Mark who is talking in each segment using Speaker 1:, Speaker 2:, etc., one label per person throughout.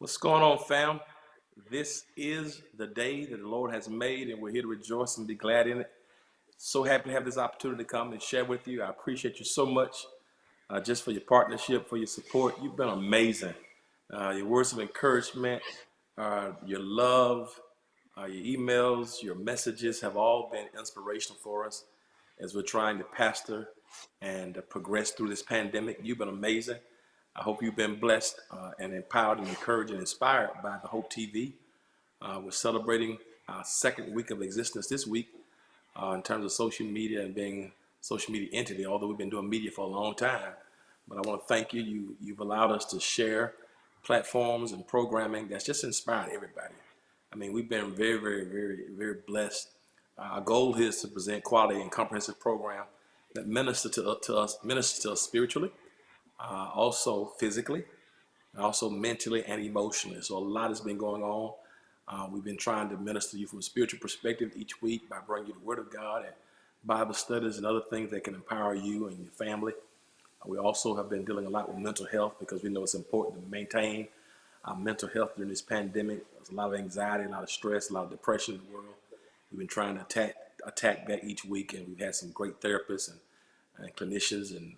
Speaker 1: What's going on, fam? This is the day that the Lord has made, and we're here to rejoice and be glad in it. So happy to have this opportunity to come and share with you. I appreciate you so much just for your partnership, for your support. You've been amazing. Your words of encouragement, your love, your emails, your messages have all been inspirational for us as we're trying to pastor and progress through this pandemic. You've been amazing. I hope you've been blessed and empowered and encouraged and inspired by the Hope TV. We're celebrating our second week of existence this week in terms of social media and being a social media entity, although we've been doing media for a long time. But I want to thank you. You've allowed us to share platforms and programming that's just inspired everybody. I mean, we've been very, very, very, very blessed. Our goal is to present quality and comprehensive program that ministers to us spiritually, also physically, and also mentally and emotionally. So a lot has been going on. We've been trying to minister to you from a spiritual perspective each week by bringing you the Word of God and Bible studies and other things that can empower you and your family. We also have been dealing a lot with mental health because we know it's important to maintain our mental health during this pandemic. There's a lot of anxiety, a lot of stress, a lot of depression in the world. We've been trying to attack that each week, and we've had some great therapists and clinicians and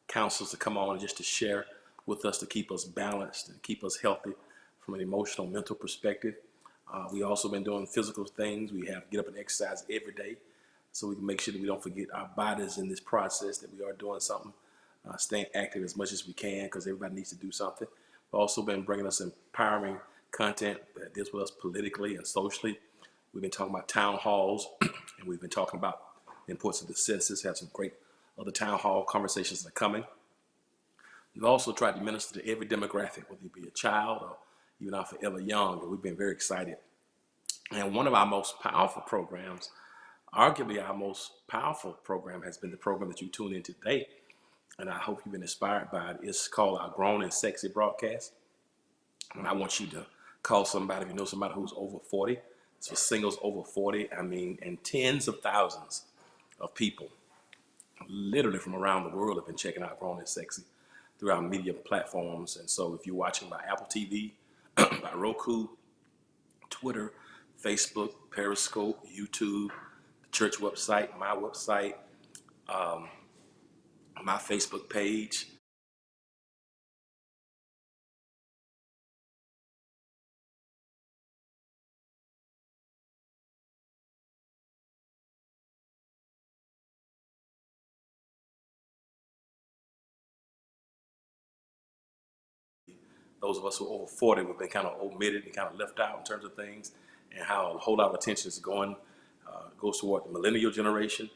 Speaker 1: counselors to come on just to share with us to keep us balanced and keep us healthy from an emotional, mental perspective. We also been doing physical things. We have to get up and exercise every day so we can make sure that we don't forget our bodies in this process, that we are doing something, staying active as much as we can because everybody needs to do something. We've also been bringing us empowering content that deals with us politically and socially. We've been talking about town halls, and we've been talking about the importance of the census. Have some great other town hall conversations that are coming. We've also tried to minister to every demographic, whether you be a child or even our forever young, and we've been very excited. And one of our most powerful programs, arguably our most powerful program, has been the program that you tune in today, and I hope you've been inspired by it. It's called our Grown and Sexy broadcast, and I want you to call somebody if you know somebody who's over 40. It's for singles over 40, and tens of thousands of people, literally from around the world, have been checking out Grown and Sexy through our media platforms. And so if you're watching by Apple TV, by Roku, Twitter, Facebook, Periscope, YouTube, the church website, my Facebook page, those of us who are over 40, we've been kind of omitted and kind of left out in terms of things and how a whole lot of attention is goes toward the millennial generation.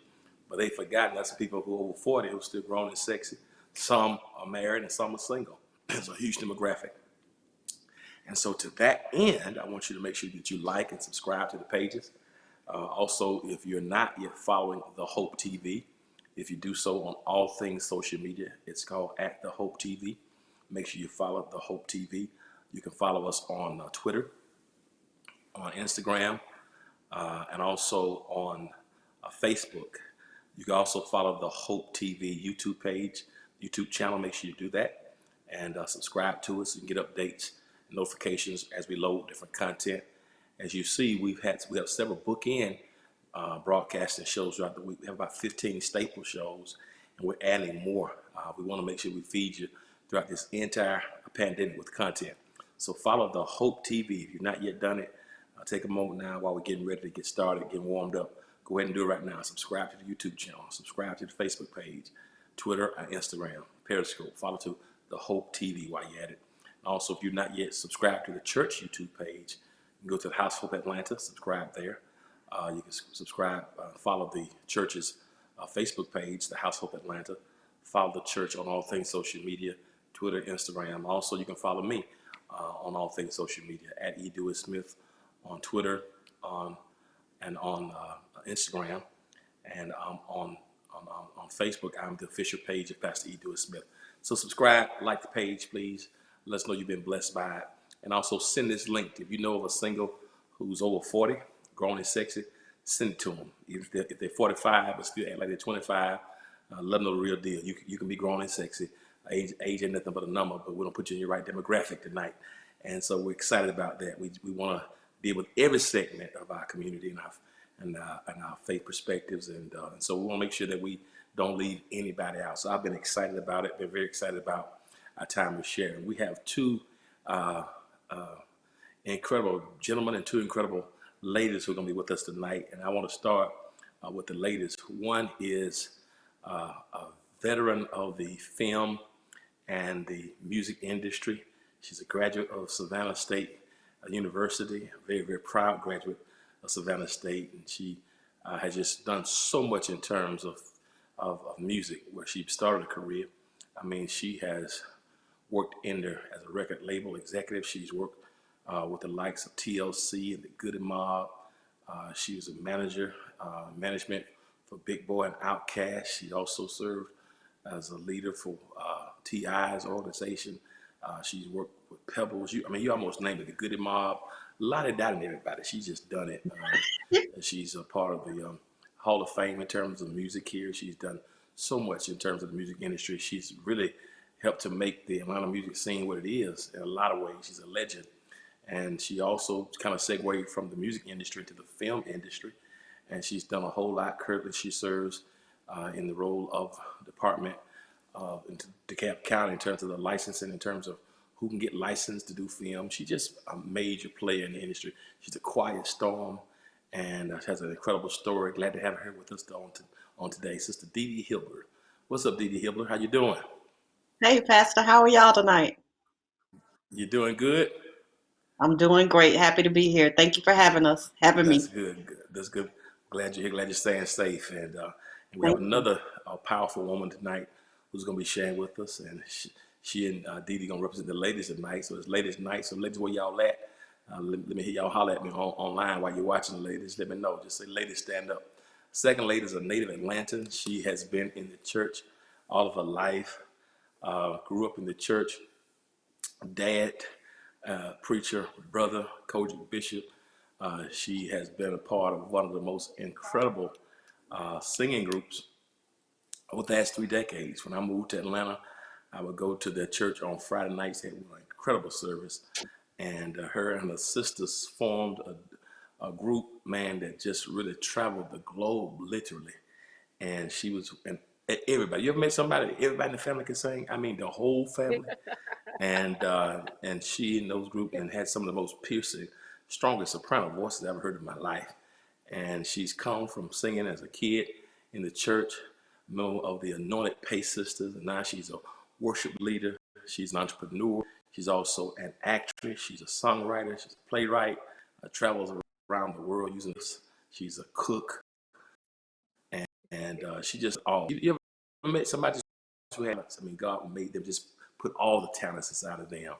Speaker 1: But they've forgotten that's the people who are over 40 who are still grown and sexy. Some are married and some are single. It's a huge demographic. And so to that end, I want you to make sure that you like and subscribe to the pages. Also, if you're not yet following the Hope TV, if you do so on all things social media, it's called at the Hope TV. Make sure you follow the Hope TV. You can follow us on Twitter, on Instagram, and also on Facebook. You can also follow the Hope TV YouTube page, YouTube channel. Make sure you do that and subscribe to us so you can get updates and notifications as we load different content. As you see, we have several bookend broadcasting shows throughout the week. We have about 15 staple shows, and we're adding more. We want to make sure we feed you throughout this entire pandemic with content. So follow the Hope TV. If you've not yet done it, take a moment now while we're getting ready to get started, getting warmed up. Go ahead and do it right now. Subscribe to the YouTube channel. Subscribe to the Facebook page, Twitter, and Instagram, Periscope. Follow to the Hope TV while you're at it. Also, if you're not yet subscribed to the church YouTube page, you can go to the House Hope Atlanta, subscribe there. You can subscribe, follow the church's Facebook page, the House Hope Atlanta. Follow the church on all things social media, Twitter, Instagram. Also, you can follow me on all things social media at E. Dewey Smith on Twitter and on Instagram, and on Facebook. I'm the official page of Pastor E. Dewey Smith. So subscribe, like the page, please. Let us know you've been blessed by it. And also send this link. If you know of a single who's over 40, grown and sexy, send it to them. If they're 45 but still act like they're 25, let them know the real deal. You can be grown and sexy. Age ain't nothing but a number, but we don't put you in your right demographic tonight. And so we're excited about that. We want to deal with every segment of our community and our faith perspectives, and so we want to make sure that we don't leave anybody out. So I've been excited about it. Been very excited about our time with sharing. We have two uh, uh, incredible gentlemen and two incredible ladies who are going to be with us tonight. And I want to start with the ladies. One is a veteran of the film and the music industry. She's a graduate of Savannah State University, a very, very proud graduate of Savannah State. And she has just done so much in terms of music, where she started a career. I mean, she has worked in there as a record label executive. She's worked with the likes of TLC and the Goody Mob. She was a management for Big Boy and Outkast. She also served as a leader for T.I.'s organization. She's worked with Pebbles. You almost named it, the Goody Mob. Lottie Dottie and everybody. She's just done it. She's a part of the Hall of Fame in terms of music here. She's done so much in terms of the music industry. She's really helped to make the Atlanta music scene what it is in a lot of ways. She's a legend. And she also kind of segued from the music industry to the film industry. And she's done a whole lot. Currently, she serves in the role of Department in Decatur County in terms of the licensing, in terms of who can get licensed to do film. She's just a major player in the industry. She's a quiet storm and has an incredible story. Glad to have her with us on today. Sister Dee Dee Hilbert. What's up, Dee Dee Hilbert? How you doing?
Speaker 2: Hey, Pastor, how are y'all tonight?
Speaker 1: You doing good?
Speaker 2: I'm doing great. Happy to be here. Thank you for having
Speaker 1: That's
Speaker 2: me.
Speaker 1: good. That's good. Glad you're here. Glad you're staying safe. And we have
Speaker 2: Thank you.
Speaker 1: another powerful woman tonight who's going to be sharing with us. And she and Dee Dee going to represent the ladies tonight. So it's ladies' night. So ladies, where y'all at? Let me hear y'all holler at me online while you're watching the ladies. Let me know. Just say, ladies, stand up. Second lady is a native Atlantan. She has been in the church all of her life. Grew up in the church. Dad, preacher, brother, coach, bishop. She has been a part of one of the most incredible singing groups over the last 3 decades. When I moved to Atlanta, I would go to the church on Friday nights. They had an incredible service. And her and her sisters formed a group, man, that just really traveled the globe, literally. And she was, and everybody, you ever met somebody, everybody in the family can sing? I mean, the whole family. And she in those groups and had some of the most piercing, strongest soprano voices I've ever heard in my life. And she's come from singing as a kid in the church, member of the Anointed Pace Sisters, and now she's a worship leader. She's an entrepreneur. She's also an actress. She's a songwriter. She's a playwright. Travels around the world using this. She's a cook, and she just all. You ever met somebody who had? I mean, God made them just put all the talents inside of them.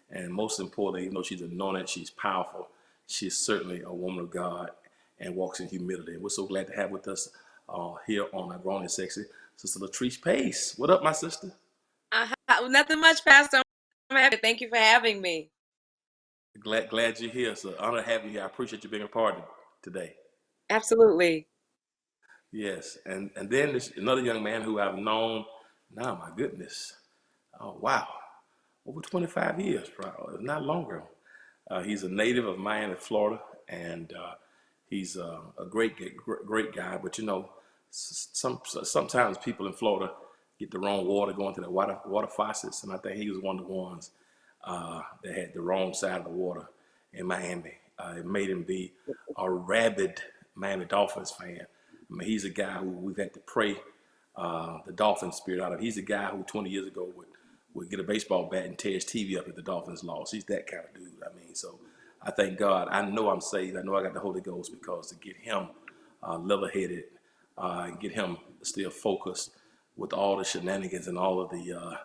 Speaker 1: And most importantly, even though she's anointed, she's powerful. She's certainly a woman of God and walks in humility. And we're so glad to have with us here on our Grown and Sexy, Sister Latrice Pace. What up, my sister?
Speaker 3: Nothing much, Pastor. I'm happy. Thank you for having me.
Speaker 1: Glad you're here. So honor to have you here. I appreciate you being a part of today.
Speaker 3: Absolutely.
Speaker 1: Yes, and then there's another young man who I've known. Now, my goodness, oh wow, over 25 years, probably, if not longer. He's a native of Miami, Florida, and he's a great guy. But you know, sometimes people in Florida get the wrong water going to the water faucets, and I think he was one of the ones that had the wrong side of the water in Miami. It made him be a rabid Miami Dolphins fan. I mean, he's a guy who we've had to pray the Dolphin spirit out of. He's a guy who 20 years ago would get a baseball bat and tear his TV up if the Dolphins lost. He's that kind of dude. I mean, so I thank God. I know I'm saved. I know I got the Holy Ghost because to get him level-headed, get him still focused with all the shenanigans and all of the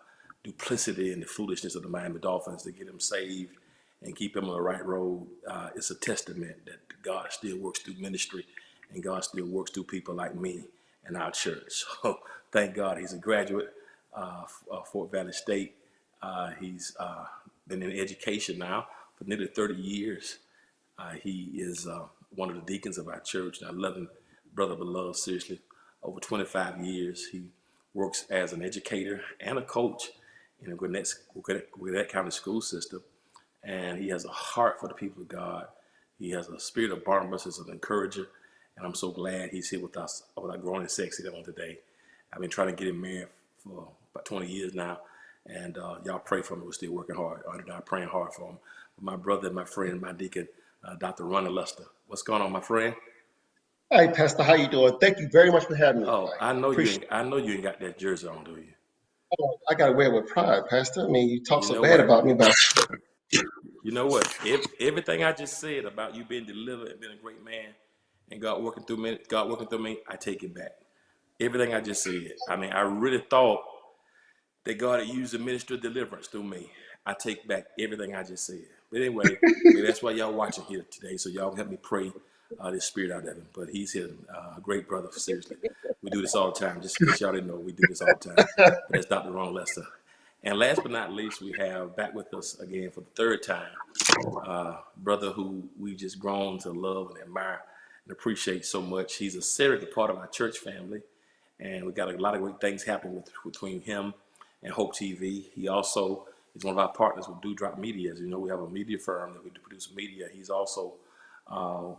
Speaker 1: duplicity and the foolishness of the Miami Dolphins, to get him saved and keep him on the right road, it's a testament that God still works through ministry and God still works through people like me and our church. So thank God he's a graduate of Fort Valley State. He's been in education now for nearly 30 years. He is one of the deacons of our church, and I love him, brother beloved, seriously. Over 25 years, he works as an educator and a coach in the Gwinnett County school system. and he has a heart for the people of God. He has a spirit of Barnabas as an encourager, and I'm so glad he's here with us, with our Growing and Sexy on today. I've been trying to get him married for about 20 years now, and y'all pray for me. We're still working hard. I'm praying hard for him. My brother, my friend, my deacon, Dr. Ronnie Luster. What's going on, my friend?
Speaker 4: Hi, Pastor. How you doing? Thank you very much for having me
Speaker 1: Oh,
Speaker 4: tonight.
Speaker 1: I know you
Speaker 4: Appreciate
Speaker 1: ain't. I know you ain't got that jersey on, do you?
Speaker 4: it. I got to wear it with pride, Pastor. I mean, you talk
Speaker 1: You
Speaker 4: so
Speaker 1: know
Speaker 4: bad
Speaker 1: what?
Speaker 4: about me, but
Speaker 1: You know what? Everything I just said about you being delivered and being a great man, and God working through me, I take it back. Everything I just said. I mean, I really thought that God had used the ministry of deliverance through me. I take back everything I just said. But anyway, maybe that's why y'all watching here today, so y'all can help me pray this spirit out of him. But he's here, a great brother, seriously. We do this all the time. Just in case y'all didn't know, we do this all the time. But that's Dr. Ron Lester. And last but not least, we have back with us again for the third time, brother who we've just grown to love and admire and appreciate so much. He's a serious part of our church family, and we got a lot of great things happening between him and Hope TV. He also is one of our partners with Dewdrop Media. As you know, we have a media firm that we produce media. He's also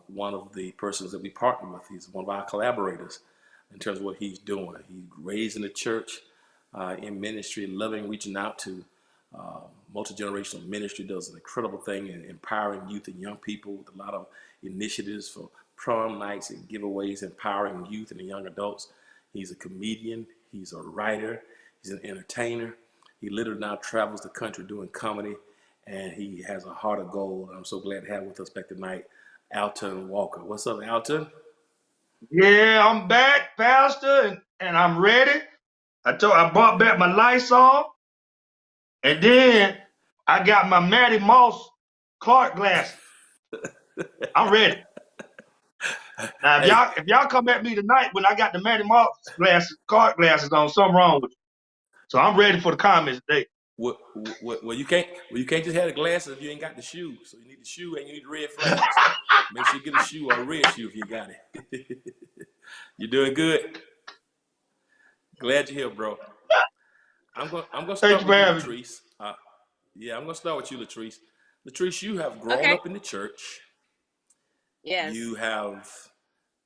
Speaker 1: one of the persons that we partner with. He's one of our collaborators in terms of what he's doing. He's raised in the church, in ministry, loving, reaching out to multi-generational ministry, does an incredible thing in empowering youth and young people with a lot of initiatives for prom nights and giveaways, empowering youth and young adults. He's a comedian, he's a writer, he's an entertainer. He literally now travels the country doing comedy, and he has a heart of gold. I'm so glad to have with us back tonight, Alton Walker. What's up, Alton?
Speaker 5: Yeah, I'm back, Pastor, and I'm ready. I brought back my Lysol, and then I got my Matty Moss Clark glasses. I'm ready. Now,
Speaker 1: Hey,
Speaker 5: if y'all come at me tonight when I got the Matty Moss Clark glasses on, something wrong with you. So I'm ready for the comments today.
Speaker 1: you can't just have the glasses if you ain't got the shoe. So you need the shoe and you need the red flats. Make sure you get a shoe or a red shoe if you got it. You're doing good. Glad you're here, bro. I'm gonna
Speaker 5: Thank
Speaker 1: start
Speaker 5: you for
Speaker 1: with you,
Speaker 5: having me.
Speaker 1: Latrice. Yeah, I'm gonna start with you, Latrice. Latrice, you have grown
Speaker 3: Okay.
Speaker 1: up in the church.
Speaker 3: Yes.
Speaker 1: You have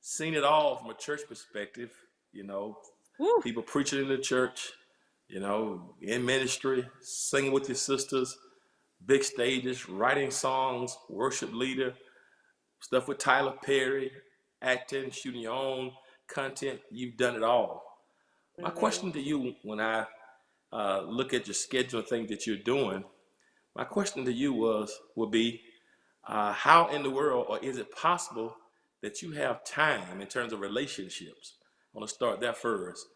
Speaker 1: seen it all from a church perspective. You know,
Speaker 3: Woo.
Speaker 1: people preaching in the church. You know, in ministry, singing with your sisters, big stages, writing songs, worship leader, stuff with Tyler Perry, acting, shooting your own content. You've done it all. My
Speaker 3: Hmm.
Speaker 1: question to you, when I look at your schedule and things that you're doing, my question to you would be, how in the world, or is it possible that you have time in terms of relationships? I want to start that first.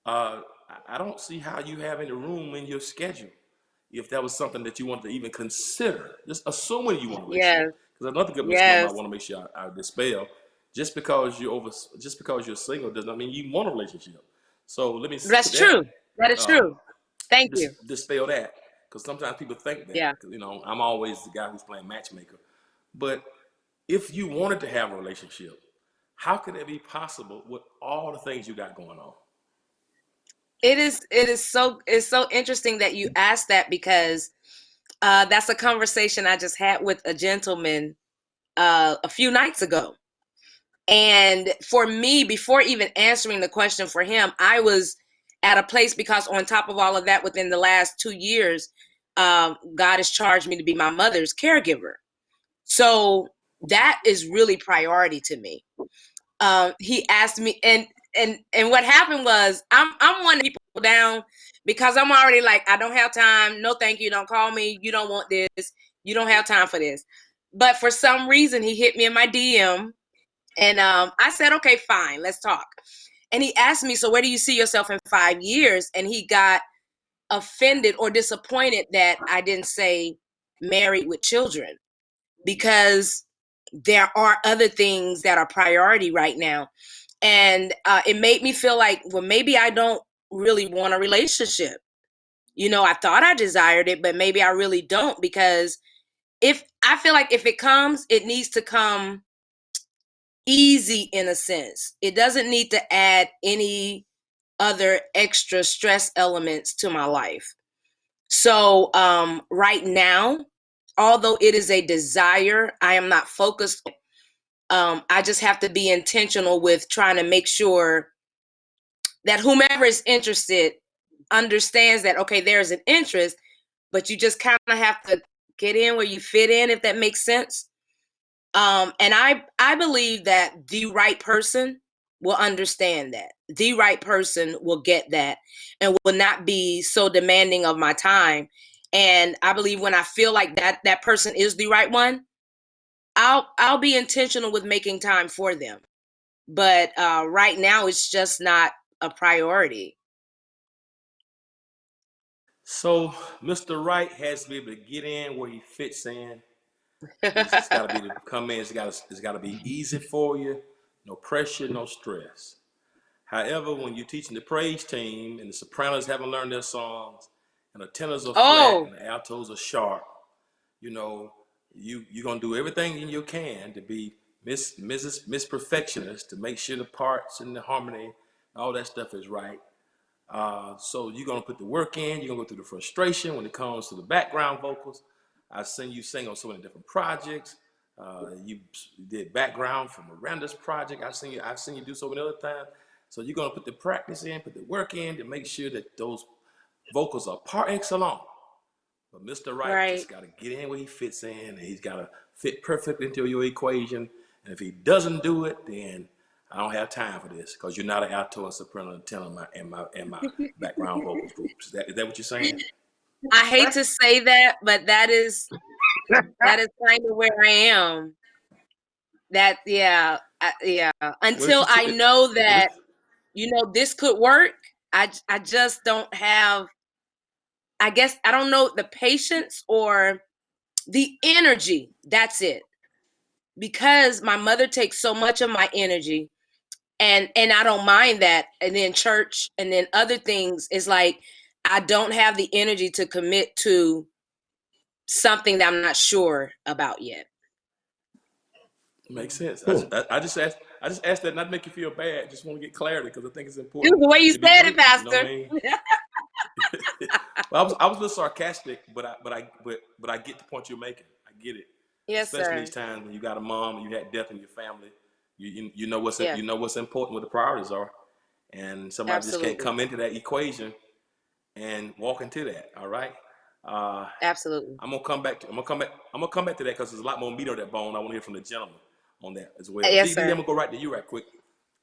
Speaker 1: Uh, I don't see how you have any room in your schedule if that was something that you want to even consider. Just assuming you want a relationship,
Speaker 3: Yes.
Speaker 1: because another good misnomer I
Speaker 3: Yes.
Speaker 1: want to make sure I dispel. Just because you're single does not mean you want a relationship. So let me put
Speaker 3: That's
Speaker 1: that,
Speaker 3: true. That is
Speaker 1: uh,
Speaker 3: true. Thank you.
Speaker 1: dispel that, because sometimes people think that.
Speaker 3: Yeah.
Speaker 1: You know, I'm always the guy who's playing matchmaker. But if you wanted to have a relationship, how could it be possible with all the things you got going on?
Speaker 3: It's so interesting that you asked that because that's a conversation I just had with a gentleman a few nights ago. And for me, before even answering the question for him, I was at a place because on top of all of that, within the last 2 years, God has charged me to be my mother's caregiver. So that is really priority to me. He asked me, and what happened was I'm one of the people down because I'm already like, I don't have time. No, thank you. Don't call me. You don't want this. You don't have time for this. But for some reason, he hit me in my DM, and I said, okay, fine, let's talk. And he asked me, so where do you see yourself in 5 years? And he got offended or disappointed that I didn't say married with children, because there are other things that are priority right now. And it made me feel like, well, maybe I don't really want a relationship. I thought I desired it, but maybe I really don't, because if I feel like if it comes, it needs to come easy in a sense. It doesn't need to add any other extra stress elements to my life. So right now, although it is a desire, I am not focused. I just have to be intentional with trying to make sure that whomever is interested understands that, okay, there's an interest, but you just kind of have to get in where you fit in, if that makes sense. And I believe that the right person will understand that. The right person will get that and will not be so demanding of my time. And I believe when I feel like that person is the right one, I'll be intentional with making time for them. But right now, it's just not a priority.
Speaker 1: So Mr. Right has to be able to get in where he fits in. It's just got to be to come in. It's got to be easy for you. No pressure, no stress. However, when you're teaching the praise team and the sopranos haven't learned their songs, and the tenors are flat
Speaker 3: Oh,
Speaker 1: and the altos are sharp, you know, you're gonna do everything you can to be Miss Perfectionist to make sure the parts and the harmony, all that stuff is right. So you're gonna put the work in. You're gonna go through the frustration when it comes to the background vocals. I've seen you sing on so many different projects. You did background for Miranda's project. I've seen you do so many other times. So you're gonna put the practice in, put the work in to make sure that those vocals are par excellence. But Mr. Right
Speaker 3: right.
Speaker 1: just got to get in where he fits in, and he's got to fit perfectly into your equation. And if he doesn't do it, then I don't have time for this because you're not an alto and soprano and tenor in my background vocals groups. Is that what you're saying?
Speaker 3: I hate to say that, but that is kind of where I am. That yeah, yeah.
Speaker 1: Well, it's
Speaker 3: Until
Speaker 1: the
Speaker 3: I
Speaker 1: truth.
Speaker 3: know
Speaker 1: Well,
Speaker 3: that this could work, I just don't have. I guess I don't know the patience or the energy. That's it. Because my mother takes so much of my energy, and I don't mind that. And then church, and then other things is like I don't have the energy to commit to something that I'm not sure about yet.
Speaker 1: makes sense.
Speaker 5: Hmm.
Speaker 1: I just asked that not to make you feel bad. Just want to get clarity because I think it's
Speaker 3: Dude,
Speaker 1: important
Speaker 3: the way you
Speaker 1: to be
Speaker 3: said it,
Speaker 1: truthful. You know what I
Speaker 3: Pastor.
Speaker 1: mean? Well, I was a little sarcastic, but I get the point you're making. I get it,
Speaker 3: Yes,
Speaker 1: especially
Speaker 3: sir.
Speaker 1: these times when you got a mom and you had death in your family. You know what's
Speaker 3: Yeah,
Speaker 1: you know what's important, what the priorities are, and somebody just can't
Speaker 3: absolutely.
Speaker 1: come into that equation and walk into that. All right. Uh,
Speaker 3: Absolutely.
Speaker 1: I'm gonna come back to that because there's a lot more meat on that bone. I want to hear from the gentleman on that as well.
Speaker 3: Yes,
Speaker 1: DD, I'm
Speaker 3: sir.
Speaker 1: gonna go right to you right quick.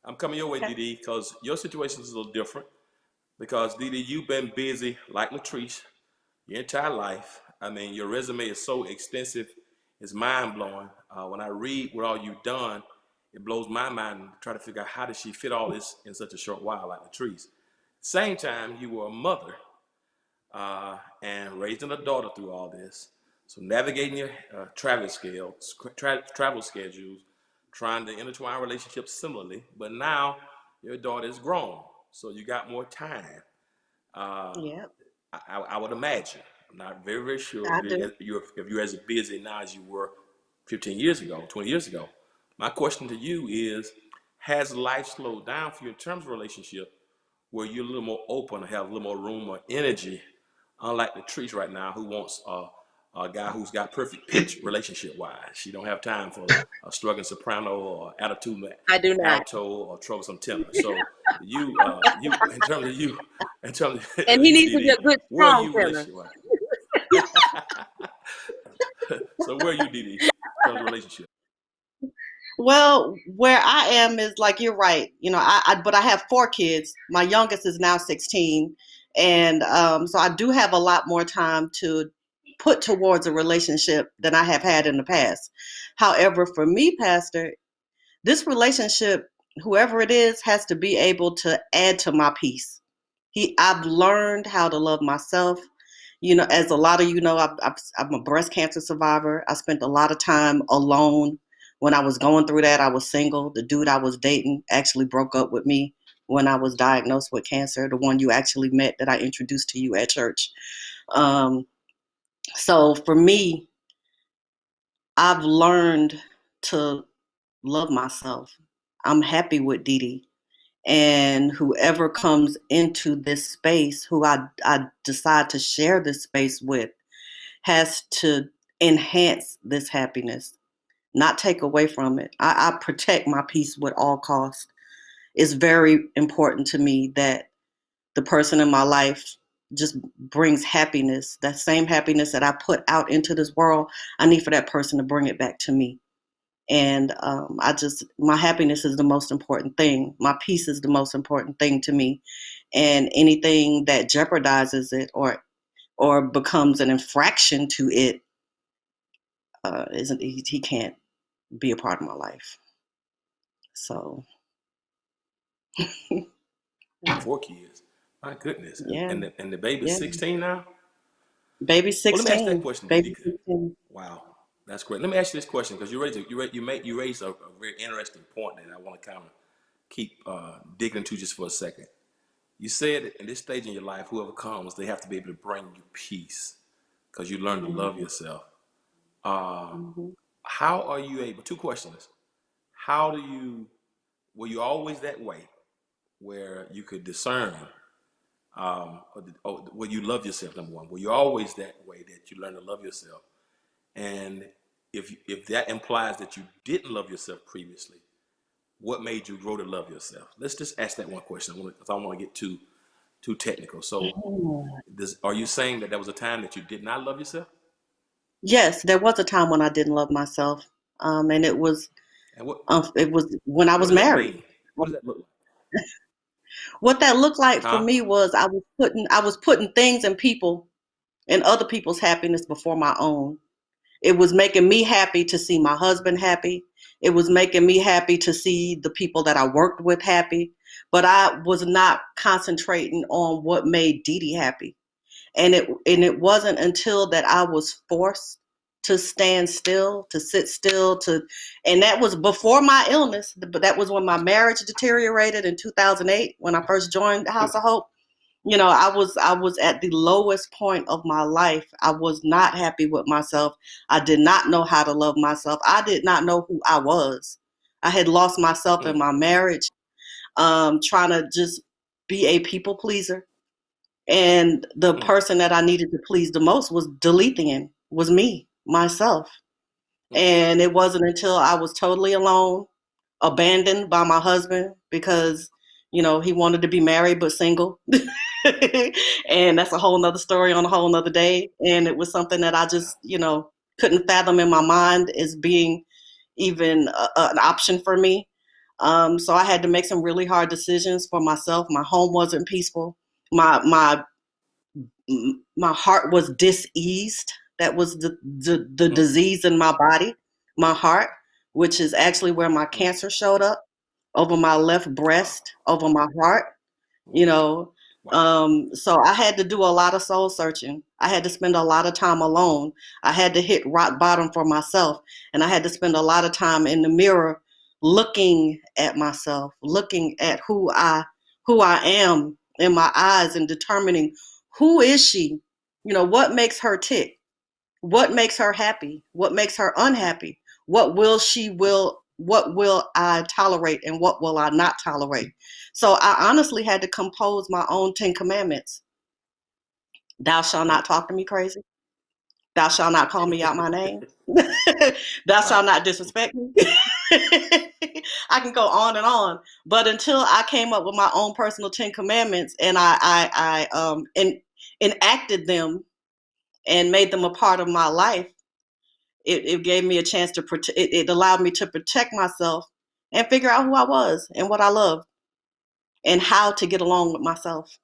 Speaker 1: I'm coming your way,
Speaker 3: Okay.
Speaker 1: DD, because your situation is a little different. Because DD, you've been busy like Latrice your entire life. I mean, your resume is so extensive, it's mind blowing. When I read what all you've done, it blows my mind to try to figure out how did she fit all this in such a short while, like Latrice. Same time, you were a mother and raising a daughter through all this. So navigating your travel schedules, trying to intertwine relationships similarly, but now your daughter is grown, so you got more time. Uh,
Speaker 2: Yep,
Speaker 1: I would imagine. I'm not very, very sure
Speaker 2: I do.
Speaker 1: if you're as busy now as you were 15 years ago, 20 years ago. My question to you is, has life slowed down for you in terms of relationship where you're a little more open, have a little more room or energy, unlike the trees right now who wants a guy who's got perfect pitch relationship-wise. She don't have time for a struggling soprano or attitude
Speaker 3: I do not.
Speaker 1: alto or troublesome tenor. So in terms
Speaker 3: And
Speaker 1: of
Speaker 3: he
Speaker 1: you,
Speaker 3: needs to be
Speaker 1: Didi,
Speaker 3: a good,
Speaker 1: where are
Speaker 3: strong
Speaker 1: you
Speaker 3: tenor.
Speaker 1: relationship-wise? So where are you, Didi, in terms of relationship?
Speaker 2: Well, where I am is like you're right. But I have 4 kids. My youngest is now 16, and so I do have a lot more time to put towards a relationship than I have had in the past. However, for me, Pastor, this relationship, whoever it is, has to be able to add to my peace. I've learned how to love myself. As a lot of I'm a breast cancer survivor. I spent a lot of time alone. When I was going through that, I was single. The dude I was dating actually broke up with me when I was diagnosed with cancer, the one you actually met that I introduced to you at church. Um, so for me, I've learned to love myself. I'm happy with Dee Dee. And whoever comes into this space, who I decide to share this space with, has to enhance this happiness, not take away from it. I protect my peace with all costs. It's very important to me that the person in my life just brings happiness. That same happiness that I put out into this world, I need for that person to bring it back to me. And my happiness is the most important thing. My peace is the most important thing to me. And anything that jeopardizes it or becomes an infraction to it, isn't he can't be a part of my life. So
Speaker 1: 4 kids. My goodness.
Speaker 2: yeah,
Speaker 1: And the baby's
Speaker 2: yeah.
Speaker 1: 16 now?
Speaker 2: Baby's
Speaker 1: Well, let me ask that
Speaker 2: 16.
Speaker 1: question, Didi.
Speaker 2: Baby's 16.
Speaker 1: Wow, that's great. Let me ask you this question because you raised a very interesting point that I want to kind of keep digging into just for a second. You said that in this stage in your life, whoever comes, they have to be able to bring you peace because you learn to love yourself.
Speaker 2: Mhm.
Speaker 1: How are you able? Two questions. How were you always that way where you could discern, where you love yourself, number one? Were you always that way that you learn to love yourself? And if that implies that you didn't love yourself previously, what made you grow to love yourself? Let's just ask that one question because I don't want to get too technical. So, are you saying that there was a time that you did not love yourself?
Speaker 2: Yes, there was a time when I didn't love myself, and
Speaker 1: And
Speaker 2: it was when I
Speaker 1: what
Speaker 2: was
Speaker 1: does that
Speaker 2: married.
Speaker 1: mean? What does that look like?
Speaker 2: What that looked like for
Speaker 1: Huh?
Speaker 2: me was I was putting things and people and other people's happiness before my own. It was making me happy to see my husband happy. It was making me happy to see the people that I worked with happy. But I was not concentrating on what made Dee Dee happy. And it wasn't until that I was forced to stand still, to sit still, and that was before my illness, but that was when my marriage deteriorated in 2008 when I first joined the House of Hope. I was at the lowest point of my life. I was not happy with myself. I did not know how to love myself. I did not know who I was. I had lost myself in
Speaker 1: Mm,
Speaker 2: my marriage, trying to just be a people pleaser. And the
Speaker 1: mm,
Speaker 2: person that I needed to please the most was me, myself.
Speaker 1: mm,
Speaker 2: And it wasn't until I was totally alone, abandoned by my husband because, he wanted to be married but single. And that's a whole nother story on a whole nother day. And it was something that I just, couldn't fathom in my mind as being even an option for me. So I had to make some really hard decisions for myself. My home wasn't peaceful. My heart was diseased. That was the
Speaker 1: mm,
Speaker 2: disease in my body, my heart, which is actually where my
Speaker 1: mm.
Speaker 2: cancer showed up over my left
Speaker 1: Wow.
Speaker 2: breast, over my heart, you
Speaker 1: Wow.
Speaker 2: know.
Speaker 1: Wow.
Speaker 2: So I had to do a lot of soul searching. I had to spend a lot of time alone. I had to hit rock bottom for myself. And I had to spend a lot of time in the mirror looking at myself, looking at who I am in my eyes and determining who is she? What makes her tick? What makes her happy? What makes her unhappy? What will I tolerate and what will I not tolerate? So I honestly had to compose my own 10 commandments. Thou shalt
Speaker 1: Mm.
Speaker 2: not talk to me crazy. Thou shalt not call me out my name. Thou shalt
Speaker 1: Wow.
Speaker 2: not disrespect me. I can go on and on. But until I came up with my own personal 10 commandments and enacted them and made them a part of my life, it gave me a chance to protect. It allowed me to protect myself and figure out who I was and what I loved and how to get along with myself.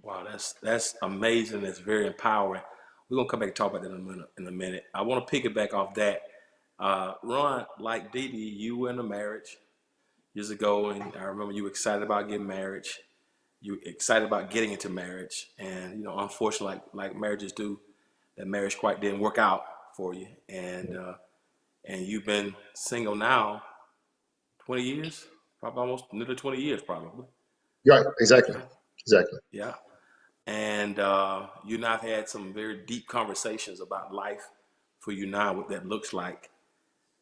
Speaker 1: Wow, that's amazing. That's very empowering. We're gonna come back and talk about that in a minute. I want to piggyback off that. Ron, like Dee Dee, you were in a marriage years ago, and I remember you were excited about getting married. You were excited about getting into marriage, and unfortunately, like marriages do, that marriage quite didn't work out for you. And you've been single now 20 years, probably almost nearly 20 years, probably.
Speaker 4: Right, exactly,
Speaker 1: Yeah,
Speaker 4: exactly.
Speaker 1: yeah. And you and I've had some very deep conversations about life for you now, what that looks like.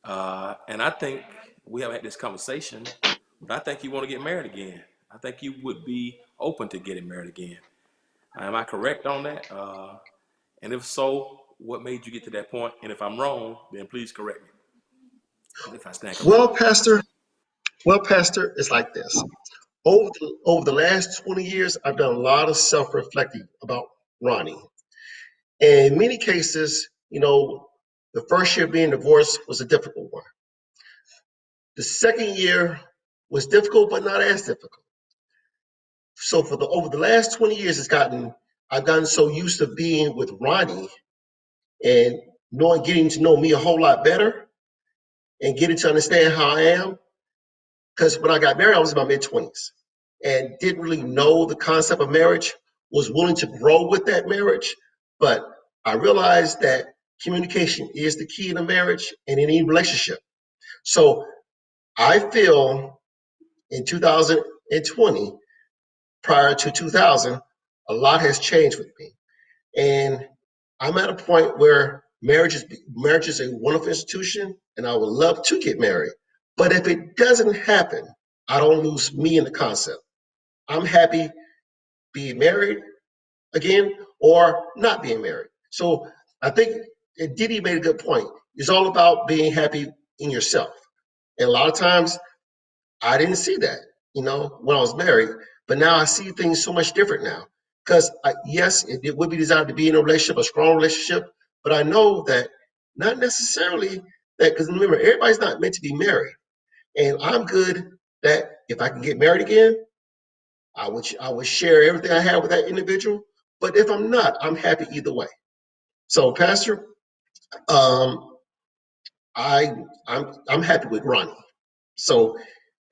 Speaker 1: And I think we haven't had this conversation, but I think you want to get married again. I think you would be open to getting married again. Am I correct on that? And if so, what made you get to that point? And if I'm wrong, then please correct me if I stand
Speaker 4: Well,
Speaker 1: corrected.
Speaker 4: Pastor, it's like this. Over the last 20 years, I've done a lot of self-reflecting about Ronnie. And in many cases, the first year being divorced was a difficult one. The second year was difficult, but not as difficult. So over the last 20 years, I've gotten so used to being with Ronnie and getting to know me a whole lot better and getting to understand how I am. Because when I got married, I was in my mid-20s and didn't really know the concept of marriage, was willing to grow with that marriage. But I realized that communication is the key in a marriage and in any relationship. So I feel in 2020, prior to 2000, a lot has changed with me. And I'm at a point where marriage is a wonderful institution, and I would love to get married. But if it doesn't happen, I don't lose me in the concept. I'm happy being married again or not being married. So I think Diddy made a good point. It's all about being happy in yourself. And a lot of times I didn't see that, when I was married, but now I see things so much different now. Because yes, it would be desired to be in a relationship, a strong relationship, but I know that not necessarily that, because remember, everybody's not meant to be married. And I'm good that if I can get married again, I would share everything I have with that individual. But if I'm not, I'm happy either way. So, Pastor, um, I'm happy with Ronnie. So,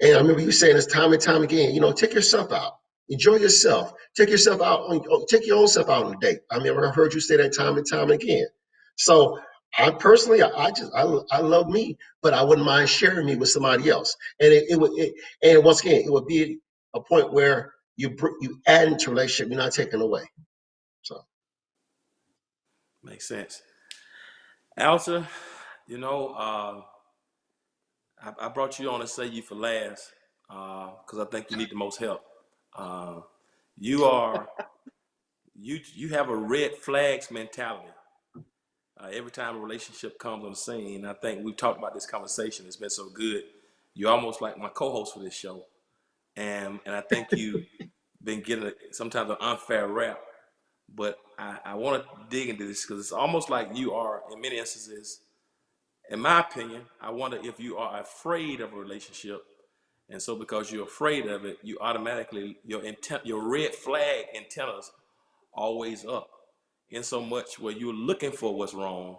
Speaker 4: and I remember you saying this time and time again. Take yourself out, enjoy yourself, take yourself out, take your own self out on a date. I remember I heard you say that time and time again. So, I personally, I love me, but I wouldn't mind sharing me with somebody else. And and once again, it would be a point where you add into a relationship, you're not taking away. So.
Speaker 1: Makes sense. Alta, I brought you on to say you for last because I think you need the most help. Uh, you are you have a red flags mentality. Every time a relationship comes on the scene, I think we've talked about this conversation. It's been so good. You're almost like my co-host for this show, and I think you've been getting sometimes an unfair rap. But I want to dig into this because it's almost like you are, in many instances, in my opinion, I wonder if you are afraid of a relationship. And so because you're afraid of it, you automatically, your red flag antennas always up in so much where you're looking for what's wrong.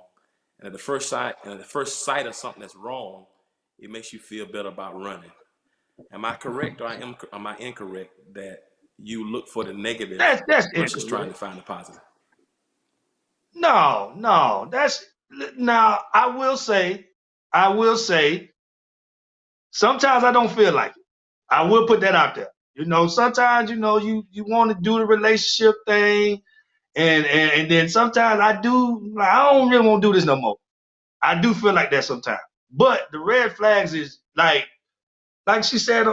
Speaker 1: And at the first sight of something that's wrong, it makes you feel better about running. Am I correct or am I incorrect that you look for the negative
Speaker 5: That's
Speaker 1: versus trying
Speaker 5: incorrect.
Speaker 1: to find the positive?
Speaker 5: No, no, that's now. I will say, sometimes I don't feel like it. I will put that out there. Sometimes you want to do the relationship thing, and then sometimes I do. Like, I don't really want to do this no more. I do feel like that sometimes. But the red flags is like she said,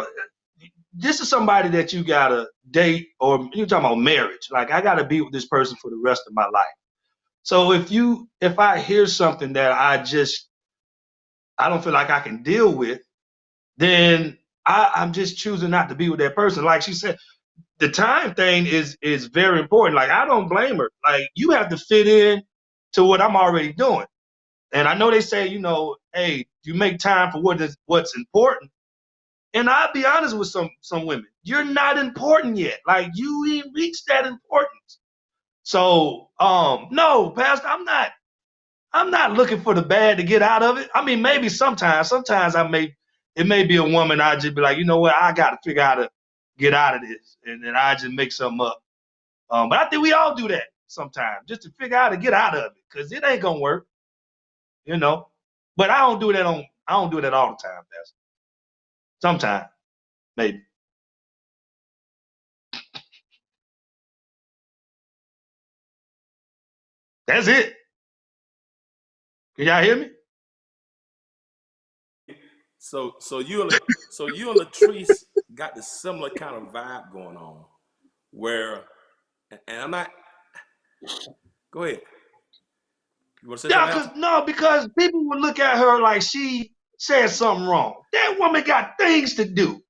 Speaker 5: this is somebody that you gotta date, or you're talking about marriage. Like, I gotta be with this person for the rest of my life. So if I hear something that I don't feel like I can deal with, then I'm just choosing not to be with that person. Like she said, the time thing is very important. Like, I don't blame her. Like, you have to fit in to what I'm already doing. And I know they say, hey, you make time for what's important. And I'll be honest with some women, you're not important yet. Like, you ain't reached that importance. So no, Pastor, I'm not looking for the bad to get out of it. I mean, maybe sometimes it may be a woman. I just be like, you know what, I got to figure out how to get out of this, and then I just make something up. But I think we all do that sometimes, just to figure out how to get out of it, because it ain't gonna work, you know. But I don't do that all the time, Pastor. Sometimes, maybe. That's it. Can y'all hear me?
Speaker 1: So you and Latrice got the similar kind of vibe going on, where, and I'm not. Go ahead. You want to say
Speaker 5: Yeah,
Speaker 1: something, Alton?
Speaker 5: because people would look at her like she said something wrong. That woman got things to do.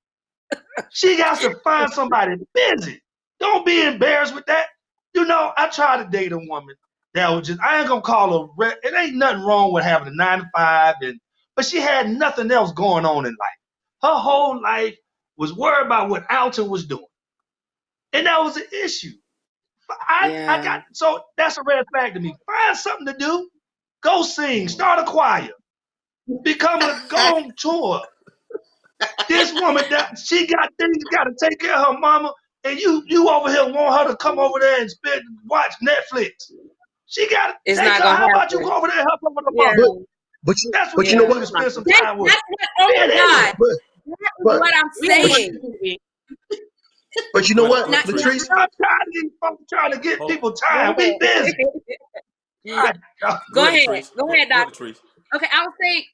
Speaker 5: She got to find somebody busy. Don't be embarrassed with that. You know, I tried to date a woman that was just, I ain't gonna call her, it ain't nothing wrong with having a 9 to 5, but she had nothing else going on in life. Her whole life was worried about what Alton was doing. And that was an issue. I got,
Speaker 3: Yeah.
Speaker 5: so that's a red flag to me. Find something to do. Go sing, start a choir, go on tour. This woman, that she got things, got to take care of her mama, and you over here want her to come over there and watch Netflix. She got to
Speaker 3: It's
Speaker 5: take
Speaker 3: not
Speaker 5: her.
Speaker 3: gonna
Speaker 5: How about you
Speaker 3: happen.
Speaker 5: go over there and help her with her
Speaker 3: Yeah.
Speaker 5: mama?
Speaker 4: But
Speaker 5: That's what
Speaker 4: but you
Speaker 5: you
Speaker 4: know
Speaker 3: Yeah.
Speaker 5: need
Speaker 4: what?
Speaker 5: to spend some
Speaker 3: That's
Speaker 5: time with.
Speaker 3: what, oh
Speaker 5: Be
Speaker 3: my
Speaker 5: an
Speaker 3: God.
Speaker 5: idiot.
Speaker 4: But
Speaker 3: That is
Speaker 4: but
Speaker 3: what I'm
Speaker 4: but
Speaker 3: saying.
Speaker 4: but you know
Speaker 1: Go ahead,
Speaker 4: what,
Speaker 3: Not,
Speaker 4: Latrice?
Speaker 5: I'm tired of these folks trying to get
Speaker 1: Hold,
Speaker 5: people
Speaker 3: go
Speaker 5: time. We busy.
Speaker 3: ahead.
Speaker 5: My God.
Speaker 1: go
Speaker 3: Go
Speaker 1: ahead,
Speaker 3: ahead.
Speaker 1: Latrice.
Speaker 3: Go
Speaker 1: Go,
Speaker 3: ahead,
Speaker 1: go
Speaker 3: Doc.
Speaker 1: ahead, Latrice.
Speaker 3: Okay, I would say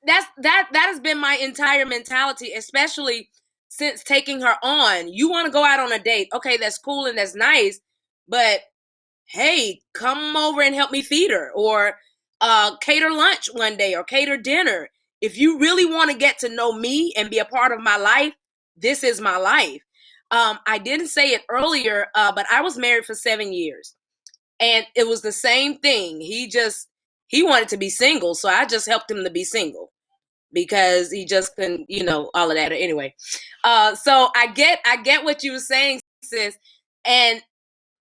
Speaker 3: that has been my entire mentality, especially since taking her on. You want to go out on a date. Okay, that's cool and that's nice, but hey, come over and help me feed her, or cater lunch one day, or cater dinner. If you really want to get to know me and be a part of my life, this is my life. I didn't say it earlier, but I was married for 7 years, and it was the same thing. He wanted to be single, so I just helped him to be single because he just couldn't, all of that. Anyway, so I get what you were saying, sis, and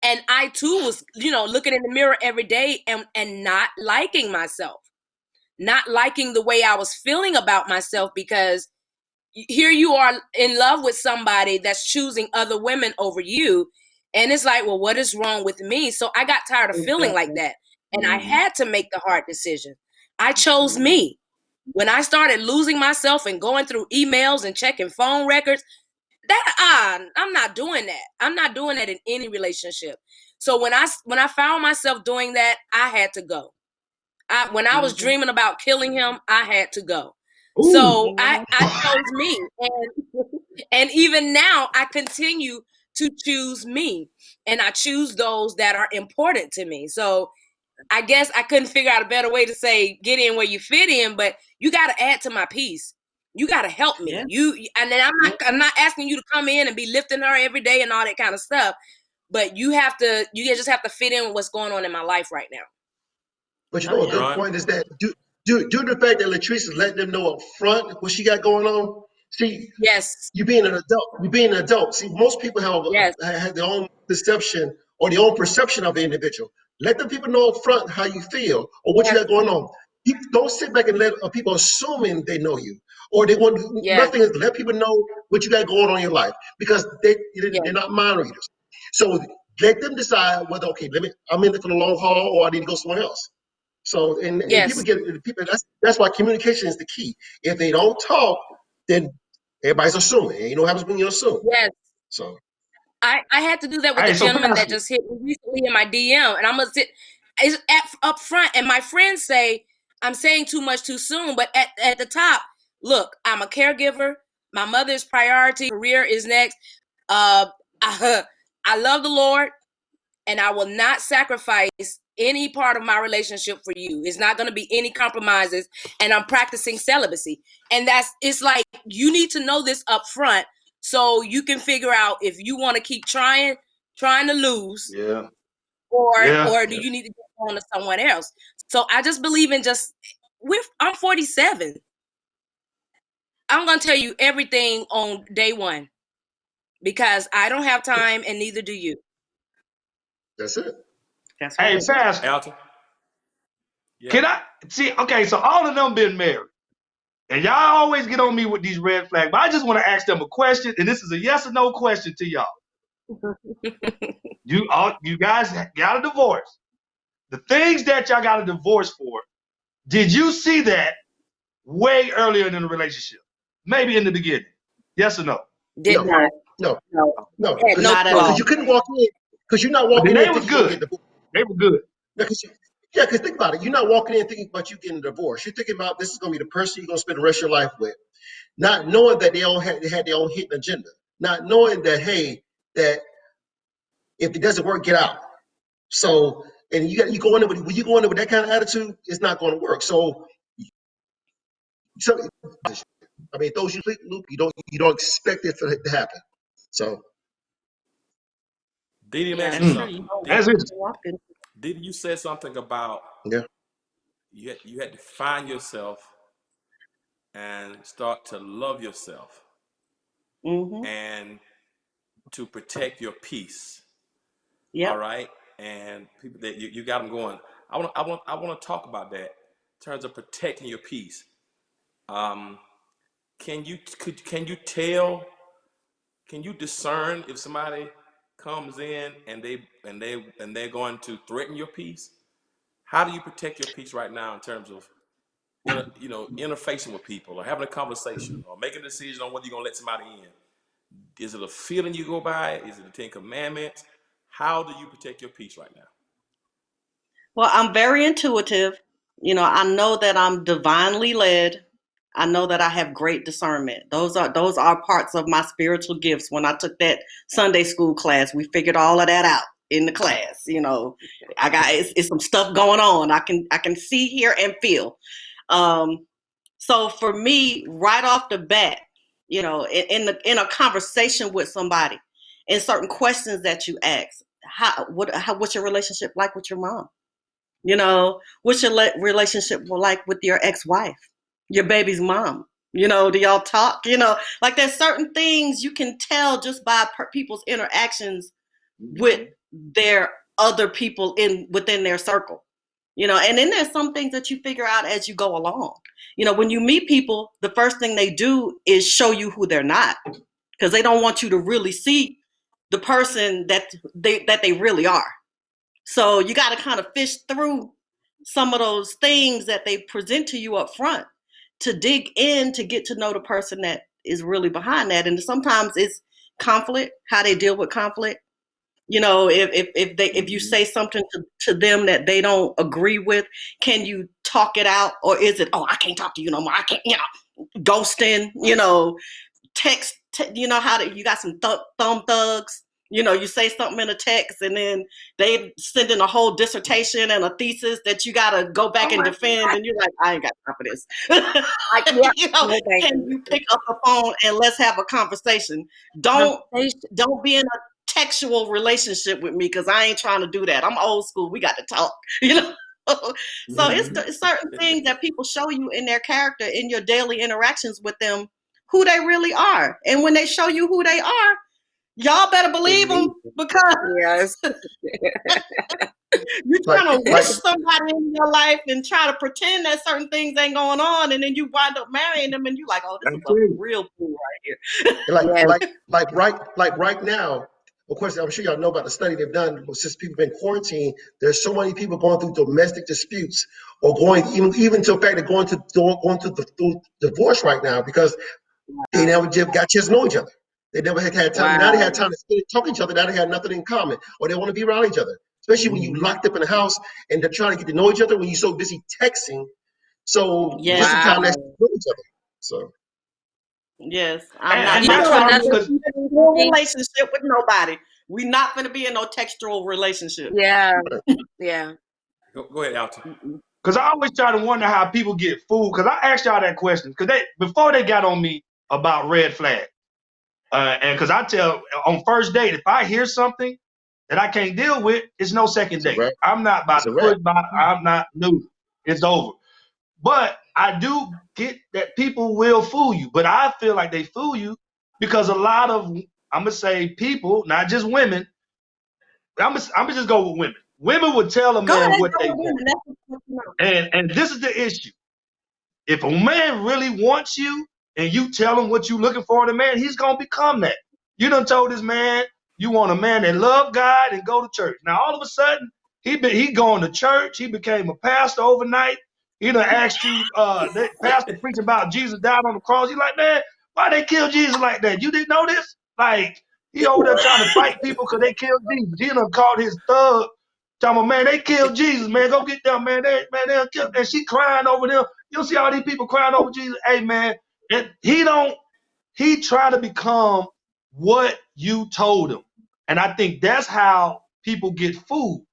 Speaker 3: I too was, looking in the mirror every day and not liking myself, not liking the way I was feeling about myself, because here you are in love with somebody that's choosing other women over you. And it's like, well, what is wrong with me? So I got tired of feeling like that. And I had to make the hard decision. I chose me. When I started losing myself and going through emails and checking phone records, I'm not doing that. I'm not doing that in any relationship. So when I found myself doing that, I had to go. When I was dreaming about killing him, I had to go.
Speaker 5: Ooh.
Speaker 3: So I chose me, and even now I continue to choose me, and I choose those that are important to me. So I guess I couldn't figure out a better way to say get in where you fit in, but you got to add to my piece. You got to help me. And then I'm not asking you to come in and be lifting her every day and all that kind of stuff, but you just have to fit in with what's going on in my life right now.
Speaker 4: But you know, a good
Speaker 1: Ron?
Speaker 4: point is that due to the fact that Latrice is letting them know up front what she got going on. See,
Speaker 3: Yes.
Speaker 4: you being an adult, you being an adult. See, most people
Speaker 3: Yes.
Speaker 4: have their own perception or their own perception of the individual. Let the people know up front how you feel or what you
Speaker 3: Yes.
Speaker 4: got going on. Don't sit back and let people assuming they know you or they want
Speaker 3: Yes.
Speaker 4: nothing is let people know what you got going on in your life because they're
Speaker 3: Yes.
Speaker 4: not mind readers. So let them decide whether I'm in it for the long haul or I need to go somewhere else. So and
Speaker 3: Yes.
Speaker 4: people that's why communication is the key. If they don't talk, then everybody's assuming. And you know what happens when you assume.
Speaker 3: Yes.
Speaker 4: So
Speaker 3: I had to do that with the
Speaker 5: Hey, so
Speaker 3: gentleman that
Speaker 5: Pastor,
Speaker 3: just hit me recently in my DM, and I'm gonna sit up front. And my friends say I'm saying too much too soon, but at the top, look, I'm a caregiver. My mother's priority, career is next. I, I love the Lord, and I will not sacrifice any part of my relationship for you. It's not going to be any compromises, and I'm practicing celibacy. And it's like you need to know this up front so you can figure out if you want to keep trying to lose,
Speaker 5: yeah,
Speaker 3: or do
Speaker 5: yeah.
Speaker 3: you need to go on to someone else. So I just believe in I'm 47. I'm going to tell you everything on day one because I don't have time and neither do you.
Speaker 4: that's it.
Speaker 5: Hey,
Speaker 4: That's it.
Speaker 5: Pastor,
Speaker 1: Alton? Yeah.
Speaker 5: can I see? Okay, so all of them been married, and y'all always get on me with these red flags. But I just want to ask them a question, and this is a yes or no question to y'all. You guys got a divorce. The things that y'all got a divorce for, did you see that way earlier in the relationship? Maybe in the beginning. Yes or no?
Speaker 3: Did
Speaker 4: No,
Speaker 3: not.
Speaker 4: no,
Speaker 3: No.
Speaker 4: no,
Speaker 3: Had no
Speaker 2: Not at
Speaker 3: clue.
Speaker 4: because
Speaker 2: all.
Speaker 4: you couldn't walk in because you're not
Speaker 5: But
Speaker 4: walking
Speaker 5: they
Speaker 4: in
Speaker 5: was
Speaker 4: thinking you're gonna
Speaker 5: good.
Speaker 4: get divorced.
Speaker 5: They were good.
Speaker 4: Because think about it, you're not walking in thinking about you getting divorced. You're thinking about this is gonna be the person you're gonna spend the rest of your life with. Not knowing that they had their own hidden agenda. Not knowing that, hey, that if it doesn't work, get out. So And you go in there when you go in there with that kind of attitude, it's not going to work. So, I mean, it throws you a loop. You don't expect it for it to happen. So,
Speaker 1: Didi, let me
Speaker 3: Yeah,
Speaker 1: ask you
Speaker 3: that's true.
Speaker 1: something.
Speaker 5: That's it.
Speaker 1: Didi, you said something about
Speaker 4: yeah.
Speaker 1: you had to find yourself and start to love yourself
Speaker 2: Mm-hmm.
Speaker 1: and to protect your peace. All
Speaker 2: Yep.
Speaker 1: right, and people that you got them going. I want to talk about that in terms of protecting your peace. Um, can you tell? Can you discern if somebody comes in and they're going to threaten your peace? How do you protect your peace right now in terms of interfacing with people or having a conversation or making a decision on whether you're gonna let somebody in? Is it a feeling you go by? Is it the Ten Commandments? How do you protect your peace right now?
Speaker 2: Well, I'm very intuitive. I know that I'm divinely led. I know that I have great discernment. Those are parts of my spiritual gifts. When I took that Sunday school class, we figured all of that out in the class. I got it's some stuff going on. I can see, hear, and feel. So for me, right off the bat, in a conversation with somebody, in certain questions that you ask, what's your relationship like with your mom? What's your relationship like with your ex-wife, your baby's mom? Do y'all talk? Like there's certain things you can tell just by people's interactions with their other people within their circle. And then there's some things that you figure out as you go along. When you meet people, the first thing they do is show you who they're not, because they don't want you to really see the person that they really are. So you got to kind of fish through some of those things that they present to you up front to dig in to get to know the person that is really behind that. And sometimes it's conflict, how they deal with conflict. If you say something to them that they don't agree with, can you talk it out, or is it, oh, I can't talk to you no more, I can't, ghosting, text, how you got some thumb thugs. You say something in a text and then they send in a whole dissertation and a thesis that you got to go back and defend, and you're like, I ain't got time for this.
Speaker 3: Yeah, no,
Speaker 2: Can you pick up the phone and let's have a conversation? Don't be in a textual relationship with me, because I ain't trying to do that. I'm old school. We got to talk. So it's certain things that people show you in their character in your daily interactions with them, who they really are. And when they show you who they are, y'all better believe them, because
Speaker 3: yes.
Speaker 2: you're trying to wish somebody in your life and try to pretend that certain things ain't going on, and then you wind up marrying them and you like, oh, this is a real fool right here.
Speaker 4: Like right now, of course, I'm sure y'all know about the study they've done since people have been quarantined. There's so many people going through domestic disputes, or going even to the fact of going through divorce right now, because they never got a chance to know each other. They never had time. Now they had time to spend talking to each other. Now they had nothing in common, or they want to be around each other. Especially when you locked up in the house and they're trying to get to know each other when you're so busy texting. So
Speaker 2: Yes.
Speaker 4: what's the time to know each other? So.
Speaker 2: Yes,
Speaker 5: And
Speaker 2: not
Speaker 5: that's
Speaker 2: trying
Speaker 5: what
Speaker 2: to
Speaker 5: because
Speaker 2: be in a relationship with nobody. We're not going to be in no textual relationship.
Speaker 3: Yeah, yeah.
Speaker 1: Go ahead, Alton.
Speaker 5: Because I always try to wonder how people get fooled. Because I asked y'all that question because before they got on me about red flag, and because I tell on first date, if I hear something that I can't deal with, it's no second date.
Speaker 4: Right.
Speaker 5: I'm not about to push by. I'm not new. It's over. But I do get that people will fool you. But I feel like they fool you because a lot of, I'm gonna say, people, not just women. I'm gonna just go with women. Women would tell a
Speaker 2: Go
Speaker 5: man
Speaker 2: ahead,
Speaker 5: what
Speaker 2: go
Speaker 5: they
Speaker 2: with
Speaker 5: want.
Speaker 2: women. That's what you know.
Speaker 5: And this is the issue. If a man really wants you and you tell him what you looking for in a man, he's gonna become that. You done told this man you want a man that love God and go to church. Now all of a sudden he going to church. He became a pastor overnight. He done asked you, the pastor preach about Jesus died on the cross. You like, man, why they kill Jesus like that? You didn't know this? Like he over there trying to fight people because they killed Jesus. He done called his thug. Talking about, man, they killed Jesus, man. Go get them, man. They'll kill. And she crying over them. You see all these people crying over Jesus. Hey, man, and he try to become what you told him. And I think that's how people get fooled.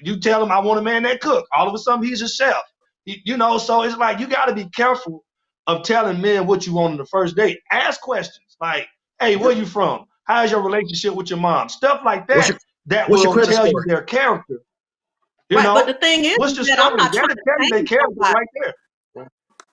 Speaker 5: you tell him I want a man that cook. All of a sudden he's a chef. You know, so it's like you got to be careful of telling men what you want on the first date. Ask questions like, hey, where you from? How's your relationship with your mom? Stuff like
Speaker 4: What's
Speaker 5: that
Speaker 4: your
Speaker 5: that
Speaker 4: what's your
Speaker 5: will
Speaker 4: credit
Speaker 5: tell you
Speaker 4: score?
Speaker 5: their character. You
Speaker 2: Right, but the
Speaker 5: know,
Speaker 2: thing is
Speaker 5: what's your
Speaker 2: that I'm
Speaker 5: story?
Speaker 2: not trying
Speaker 5: That'll
Speaker 2: to
Speaker 5: tell you their
Speaker 2: change
Speaker 5: character
Speaker 2: somebody.
Speaker 5: right there.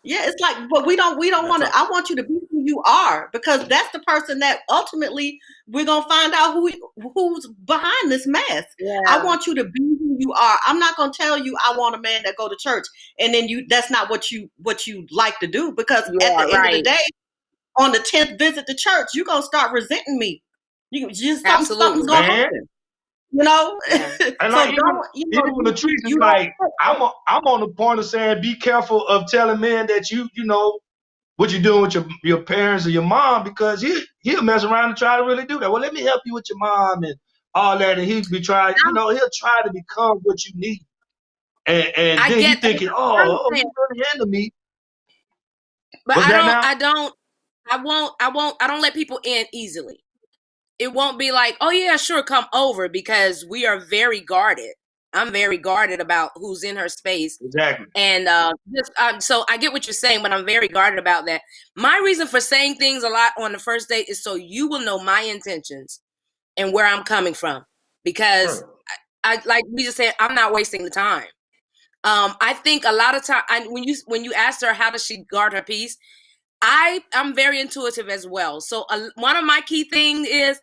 Speaker 2: Yeah, it's like, but we don't
Speaker 1: That's
Speaker 2: want to. I want you to be who you are, because that's the person that ultimately we're gonna find out who's behind this mess.
Speaker 3: Yeah.
Speaker 2: I want you to be who you are. I'm not gonna tell you I want a man that go to church, and then that's not what you like to do, because at the end of the day, on the 10th visit to church, you're gonna start resenting me. You just something's
Speaker 3: Absolutely.
Speaker 2: gonna
Speaker 5: Man.
Speaker 2: happen. You know,
Speaker 3: Yeah.
Speaker 5: And
Speaker 2: so
Speaker 5: like
Speaker 2: don't
Speaker 5: even when Latrice is like, I'm on the point of saying, be careful of telling men that you know what you're doing with your parents or your mom, because he'll mess around and try to really do that. Well, let me help you with your mom and all that, and he'll try to become what you need, and
Speaker 3: I
Speaker 5: then you
Speaker 3: get that.
Speaker 5: thinking,
Speaker 3: I
Speaker 5: oh,
Speaker 3: understand.
Speaker 5: you really into me.
Speaker 3: But
Speaker 5: What's that now?
Speaker 3: I don't let people in easily. It won't be like, oh yeah, sure, come over, because we are very guarded. I'm very guarded about who's in her space.
Speaker 5: Exactly.
Speaker 3: And so I get what you're saying, but I'm very guarded about that. My reason for saying things a lot on the first date is so you will know my intentions and where I'm coming from. Because I like we just said, I'm not wasting the time. I think a lot of time when you asked her how does she guard her peace, I'm very intuitive as well. So one of my key things is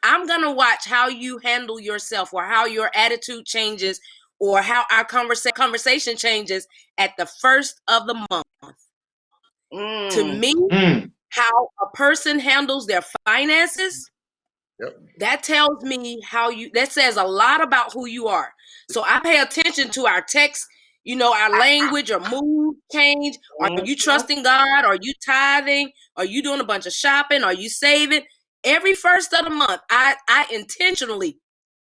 Speaker 3: I'm going to watch how you handle yourself, or how your attitude changes, or how our conversation changes at the first of the month. To me, how a person handles their finances, that tells me that says a lot about who you are. So I pay attention to our text, our language or mood change. Are you trusting God? Are you tithing? Are you doing a bunch of shopping? Are you saving? Every first of the month, I intentionally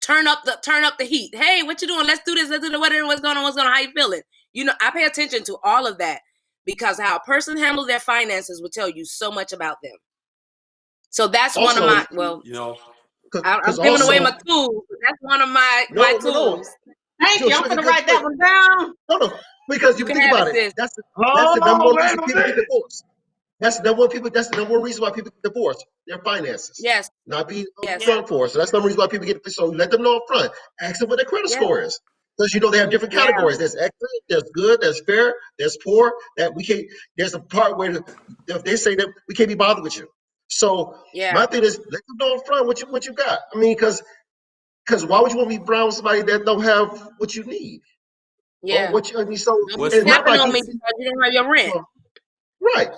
Speaker 3: turn up the heat. Hey, what you doing? Let's do this. Let's do the whatever. What's going on? How you feeling? I pay attention to all of that, because how a person handles their finances will tell you so much about them. So that's
Speaker 4: Also,
Speaker 3: one of my I'm giving away my tools. That's one of my tools.
Speaker 2: Thank you. I'm gonna write that one down.
Speaker 4: No, because
Speaker 3: You
Speaker 4: you
Speaker 3: can
Speaker 4: think
Speaker 3: have
Speaker 4: about
Speaker 3: it,
Speaker 4: it.
Speaker 3: sis.
Speaker 4: That's the number one reason people get
Speaker 5: Wait.
Speaker 4: divorced. That's the number one reason why people get divorced. Their finances.
Speaker 3: Yes.
Speaker 4: Not being
Speaker 3: Yes.
Speaker 4: upfront for. So that's the reason why people get. So let them know upfront. Ask them what their credit score is, because they have different categories. There's excellent, there's good, there's fair, there's poor. That we can't. There's a part where they say that we can't be bothered with you. So my thing is, let them know upfront what you got. I mean, because why would you want to be around with somebody that don't have what you need?
Speaker 3: Yeah.
Speaker 4: What you, I mean, so
Speaker 3: Don't
Speaker 4: it's
Speaker 3: be
Speaker 4: not
Speaker 3: stepping
Speaker 4: like
Speaker 3: on me because you don't have your rent.
Speaker 4: Right.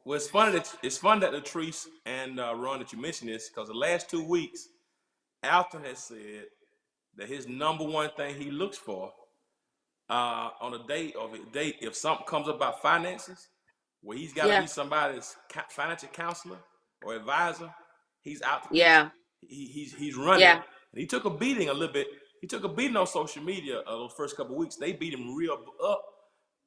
Speaker 1: Well, it's fun that Latrice and Ron, that you mentioned this, because the last 2 weeks, Alton has said that his number one thing he looks for on a date, if something comes up about finances, where he's got to be somebody's financial counselor or advisor, he's out the picture. He's running.
Speaker 3: Yeah.
Speaker 1: And he took a beating a little bit. He took a beating on social media those first couple of weeks. They beat him real up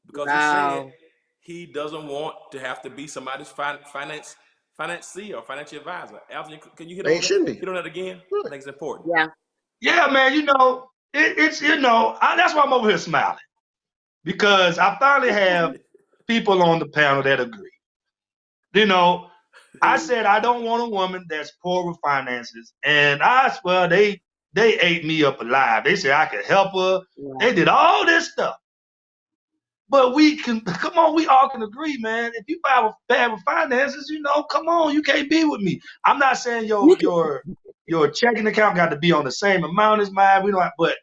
Speaker 1: because he said he doesn't want to have to be somebody's financier or financial advisor. Alton, can you hit on that again? I think it's important.
Speaker 5: Yeah, man. It's that's why I'm over here smiling, because I finally have people on the panel that agree. I said I don't want a woman that's poor with finances, and they ate me up alive. They said I could help her. Yeah. They did all this stuff. But we all can agree, man. If you bad with finances, come on, you can't be with me. I'm not saying your checking account got to be on the same amount as mine. We don't have, but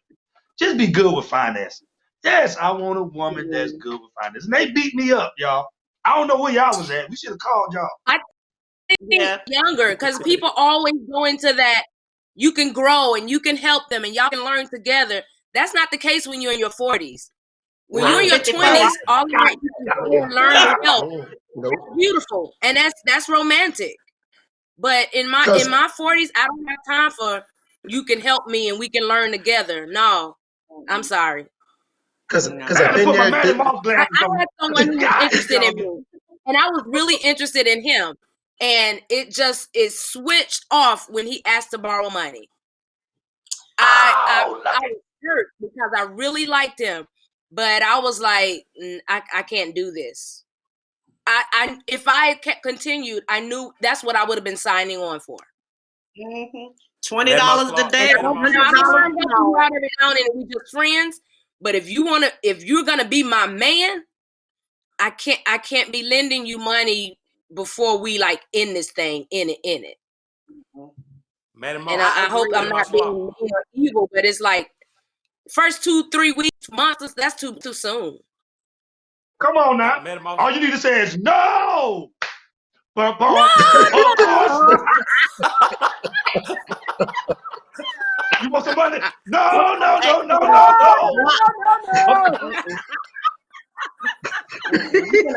Speaker 5: just be good with finances. Yes, I want a woman that's good with finances. And they beat me up, y'all. I don't know where y'all was at. We should have called y'all.
Speaker 3: I think younger, because people always go into that you can grow and you can help them and y'all can learn together. That's not the case when you're in your 40s. When you're in your 20s, all you want to do is learn and help. That's beautiful, and that's romantic. But in my 40s, I don't have time for you can help me and we can learn together. No, I'm sorry.
Speaker 4: Because
Speaker 5: I had to put my Matty Moss glasses on.
Speaker 3: I had someone who was interested in me, and I was really interested in him, and it switched off when he asked to borrow money. church because I really liked him, but I was like, I can't do this. If I kept continued, I knew that's what I would have been signing on for.
Speaker 2: $20 a day,
Speaker 3: I don't mind
Speaker 2: $100.
Speaker 3: helping you out every now and then, we just friends. But if you're gonna be my man, I can't be lending you money before we like in this thing, in it.
Speaker 1: And
Speaker 3: I hope I'm not being evil, but it's like first 2-3 weeks, months, that's too soon.
Speaker 5: Come on now. All you need to say is no.
Speaker 3: No!
Speaker 5: You want some money? No.
Speaker 2: You gonna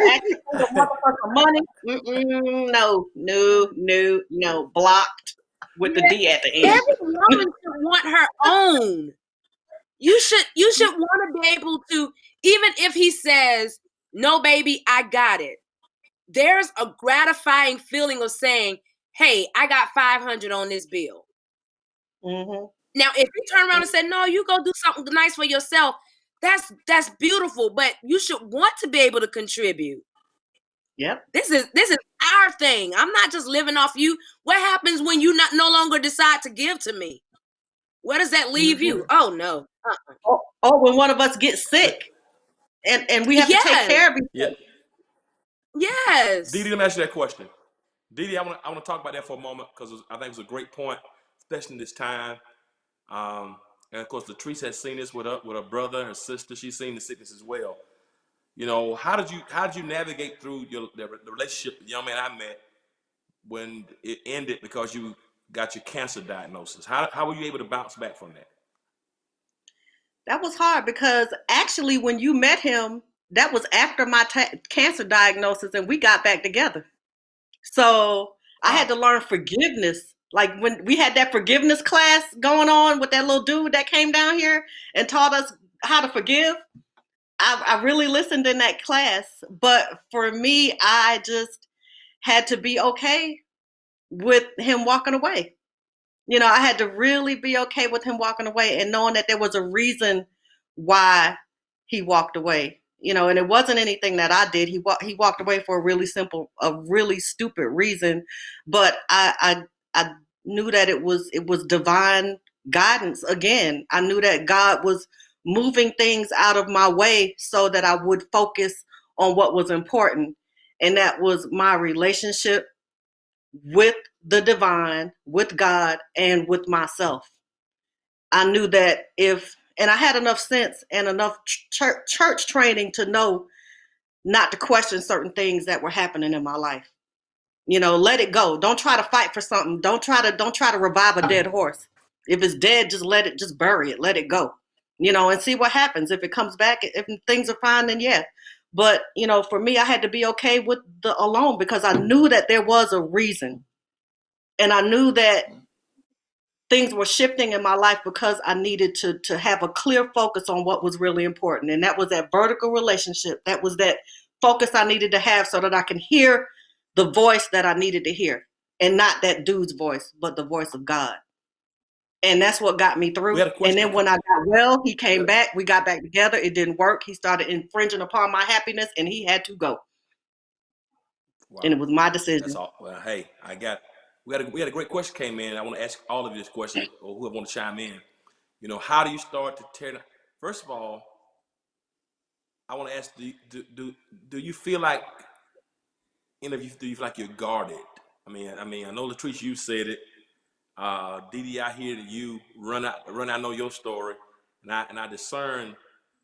Speaker 2: ask the motherfucker for money? No. Blocked with the D at the end.
Speaker 3: Every woman should want her own. You should want to be able to, even if he says, "No, baby, I got it." There's a gratifying feeling of saying, "Hey, I got 500 on this bill." Now, if you turn around and say, "No, you go do something nice for yourself," that's beautiful, but you should want to be able to contribute.
Speaker 2: Yep.
Speaker 3: This is our thing. I'm not just living off you. What happens when you no longer decide to give to me? Where does that leave you? Oh no.
Speaker 2: Or when one of us gets sick and we have to take care of each other.
Speaker 3: Yes.
Speaker 1: Dee, let me ask you that question. Dee, I want to talk about that for a moment because I think it's a great point, especially in this time. And of course, Latrice has seen this with her brother, her sister. She's seen the sickness as well. You know, how did you navigate through the relationship with the young man I met when it ended because you got your cancer diagnosis? How were you able to bounce back from that?
Speaker 2: That was hard because actually when you met him, that was after my cancer diagnosis and we got back together. So I had to learn forgiveness. Like when we had that forgiveness class going on with that little dude that came down here and taught us how to forgive. I really listened in that class. But for me, I just had to be okay with him walking away. You know, I had to really be okay with him walking away and knowing that there was a reason why he walked away. You know, and it wasn't anything that I did. He walked away for a really stupid reason. But I knew that it was divine guidance. Again, I knew that God was moving things out of my way so that I would focus on what was important, and that was my relationship with the divine, with God, and with myself. I knew that and I had enough sense and enough church training to know not to question certain things that were happening in my life. You know, let it go. Don't try to fight for something. Don't try to revive a dead horse. If it's dead, just bury it. Let it go. You know, and see what happens. If it comes back, if things are fine, then yeah. But, you know, for me, I had to be okay with the alone because I knew that there was a reason. And I knew that things were shifting in my life because I needed to have a clear focus on what was really important. And that was that vertical relationship. That was that focus I needed to have so that I can hear the voice that I needed to hear. And not that dude's voice, but the voice of God. And that's what got me through. And then when I got well, he came back. We got back together. It didn't work. He started infringing upon my happiness and he had to go. Wow. And it was my decision.
Speaker 1: That's all. Well, hey, we had a great question came in. I want to ask all of you this question, or whoever want to chime in. You know, how do you start to tear down? First of all, I want to ask: do you feel like do you feel like you're guarded? I mean, I know Latrice, you said it. Dee, I hear that you run. I know your story, and I discern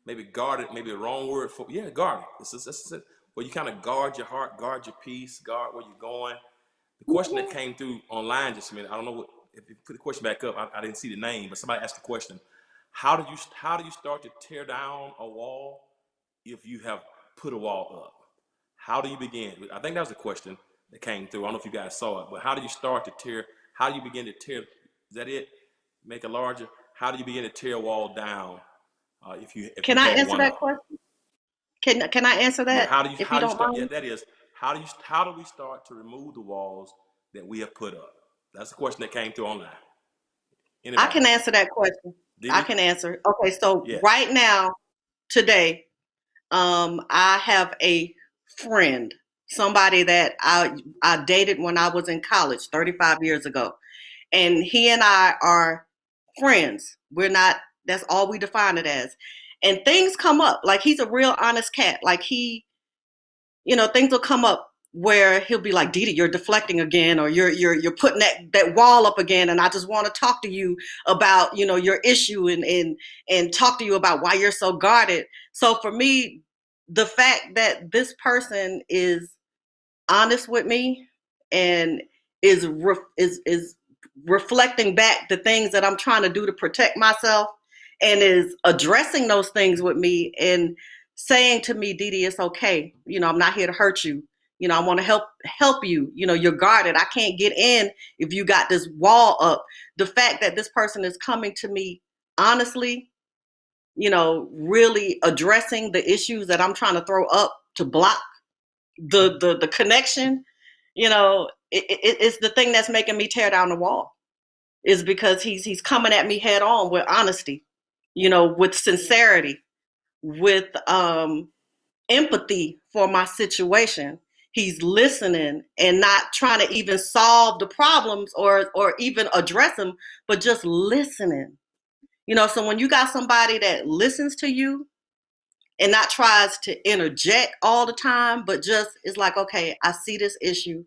Speaker 1: maybe guarded, maybe the wrong word for guarded. It's where you kind of guard your heart, guard your peace, guard where you're going. The question that came through online just a minute, I don't know if you put the question back up, I didn't see the name, but somebody asked the question, how do you start to tear down a wall if you have put a wall up? How do you begin? I think that was the question that came through. I don't know if you guys saw it, but how do you begin to tear, is that it? Make it larger? How do you begin to tear a wall down
Speaker 2: Can I answer that question? Can I answer that?
Speaker 1: Yeah, how do you start? Yeah, that is. How do we start to remove the walls that we have put up? That's the question that came through online. Anybody?
Speaker 2: I can answer that question.
Speaker 1: Did
Speaker 2: I
Speaker 1: he?
Speaker 2: can answer. Okay, so
Speaker 1: Yes.
Speaker 2: right now, today, I have a friend, somebody that I dated when I was in college 35 years ago. And he and I are friends. We're not, that's all we define it as. And things come up. Like he's a real honest cat. Like things will come up where he'll be like, Didi, you're deflecting again, or you're putting that wall up again, and I just want to talk to you about, your issue and talk to you about why you're so guarded. So for me, the fact that this person is honest with me and is reflecting back the things that I'm trying to do to protect myself, and is addressing those things with me and saying to me, Didi, it's okay. I'm not here to hurt you. I want to help you. You're guarded. I can't get in if you got this wall up. The fact that this person is coming to me honestly, really addressing the issues that I'm trying to throw up to block the connection, it's the thing that's making me tear down the wall, is because he's coming at me head on with honesty, with sincerity, with empathy for my situation. He's listening and not trying to even solve the problems or even address them, but just listening. So when you got somebody that listens to you and not tries to interject all the time, but just is like, okay, I see this issue,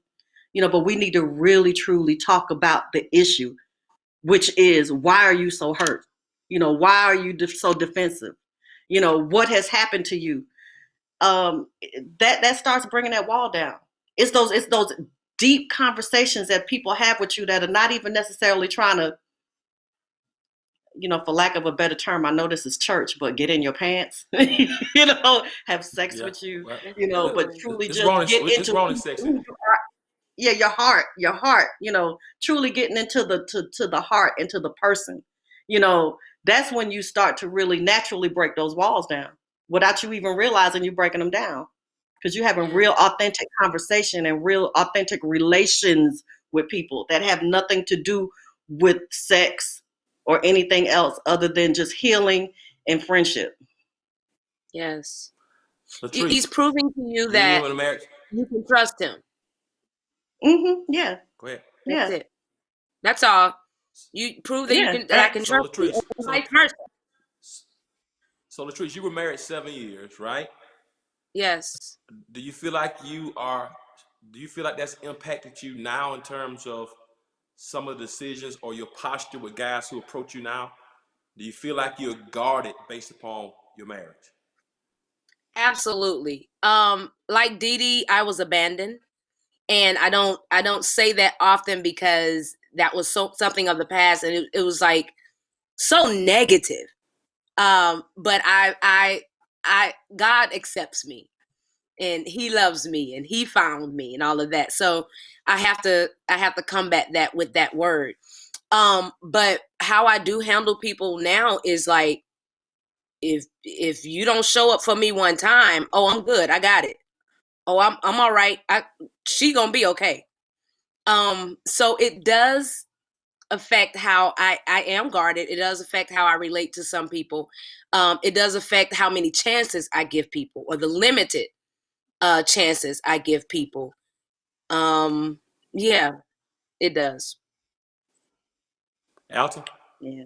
Speaker 2: but we need to really truly talk about the issue, which is, why are you so hurt? Why are you so defensive? What has happened to you? That starts bringing that wall down. It's those deep conversations that people have with you that are not even necessarily trying to, for lack of a better term, I know this is church, but get in your pants, have sex
Speaker 1: Yeah.
Speaker 2: with you,
Speaker 1: Well,
Speaker 2: but truly
Speaker 1: it's
Speaker 2: just
Speaker 1: wrong.
Speaker 2: get
Speaker 1: It's
Speaker 2: into
Speaker 1: wrong in sex.
Speaker 2: who you are. Yeah, your heart, truly getting into to the heart, into the person, that's when you start to really naturally break those walls down without you even realizing you're breaking them down, because you're having real authentic conversation and real authentic relations with people that have nothing to do with sex or anything else other than just healing and friendship.
Speaker 3: Yes.
Speaker 1: Latrice,
Speaker 3: He's proving to you
Speaker 1: you
Speaker 3: that
Speaker 1: in a marriage?
Speaker 3: you can trust him.
Speaker 2: Yeah.
Speaker 1: Go ahead.
Speaker 3: That's
Speaker 2: Yeah.
Speaker 3: it. That's all. You prove that
Speaker 2: Yeah.
Speaker 3: that I can
Speaker 1: So
Speaker 3: trust you,
Speaker 1: Latrice,
Speaker 3: and vice versa.
Speaker 1: so Latrice, you were married 7 years, right?
Speaker 3: Yes.
Speaker 1: Do you feel like do you feel like that's impacted you now in terms of some of the decisions or your posture with guys who approach you now? Do you feel like you're guarded based upon your marriage?
Speaker 3: Absolutely. Like Didi, I was abandoned. And I don't say that often because that was something of the past, and it was like so negative. But I God accepts me, and He loves me, and He found me, and all of that. So I have to combat that with that word. But how I do handle people now is like, if you don't show up for me one time, oh, I'm good, I got it. Oh, I'm all right. She gonna be okay. So it does affect how I am guarded. It does affect how I relate to some people. It does affect how many chances I give people, or the limited chances I give people. Yeah, it does.
Speaker 1: Alton?
Speaker 2: Yeah.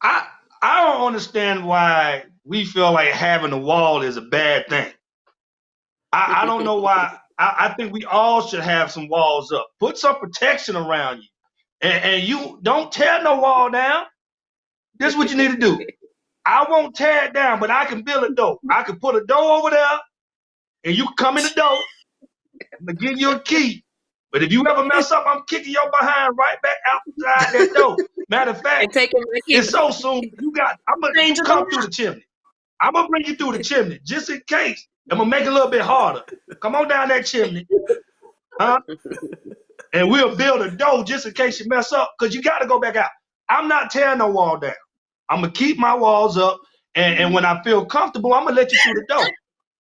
Speaker 5: I I don't understand why we feel like having a wall is a bad thing. I don't know why. I think we all should have some walls up. Put some protection around you. And you don't tear no wall down. This is what you need to do. I won't tear it down, but I can build a door. I can put a door over there, and you can come in the door. I'm gonna give you a key. But if you ever mess up, I'm kicking your behind right back outside that door. Matter of fact,
Speaker 3: And taking my
Speaker 5: it's
Speaker 3: key.
Speaker 5: so soon I'm gonna
Speaker 2: Danger
Speaker 5: come through the chimney. I'm gonna bring you through the chimney just in case. I'm gonna make it a little bit harder. Come on down that chimney, huh? And we'll build a door just in case you mess up, because you got to go back out. I'm not tearing no wall down. I'm gonna keep my walls up, and when I feel comfortable, I'm gonna let you through the door.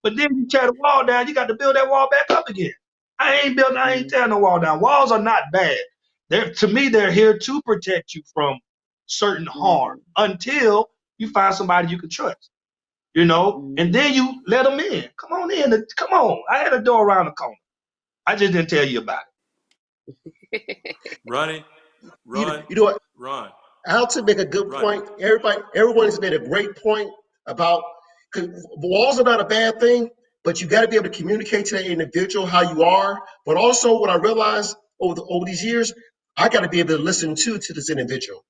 Speaker 5: But then you tear the wall down, you got to build that wall back up again. I ain't tearing no wall down. Walls are not bad. To me, they're here to protect you from certain harm until you find somebody you can trust, you know, and then you let them in. Come on in. Come on. I had a door around the corner. I just didn't tell you about it.
Speaker 1: Ronnie, run,
Speaker 4: You know what?
Speaker 1: run,
Speaker 4: How to make a good
Speaker 1: run.
Speaker 4: point. Everyone has made a great point about, 'cause walls are not a bad thing, but you got to be able to communicate to that individual how you are. But also, what I realized over these years, I got to be able to listen to this individual.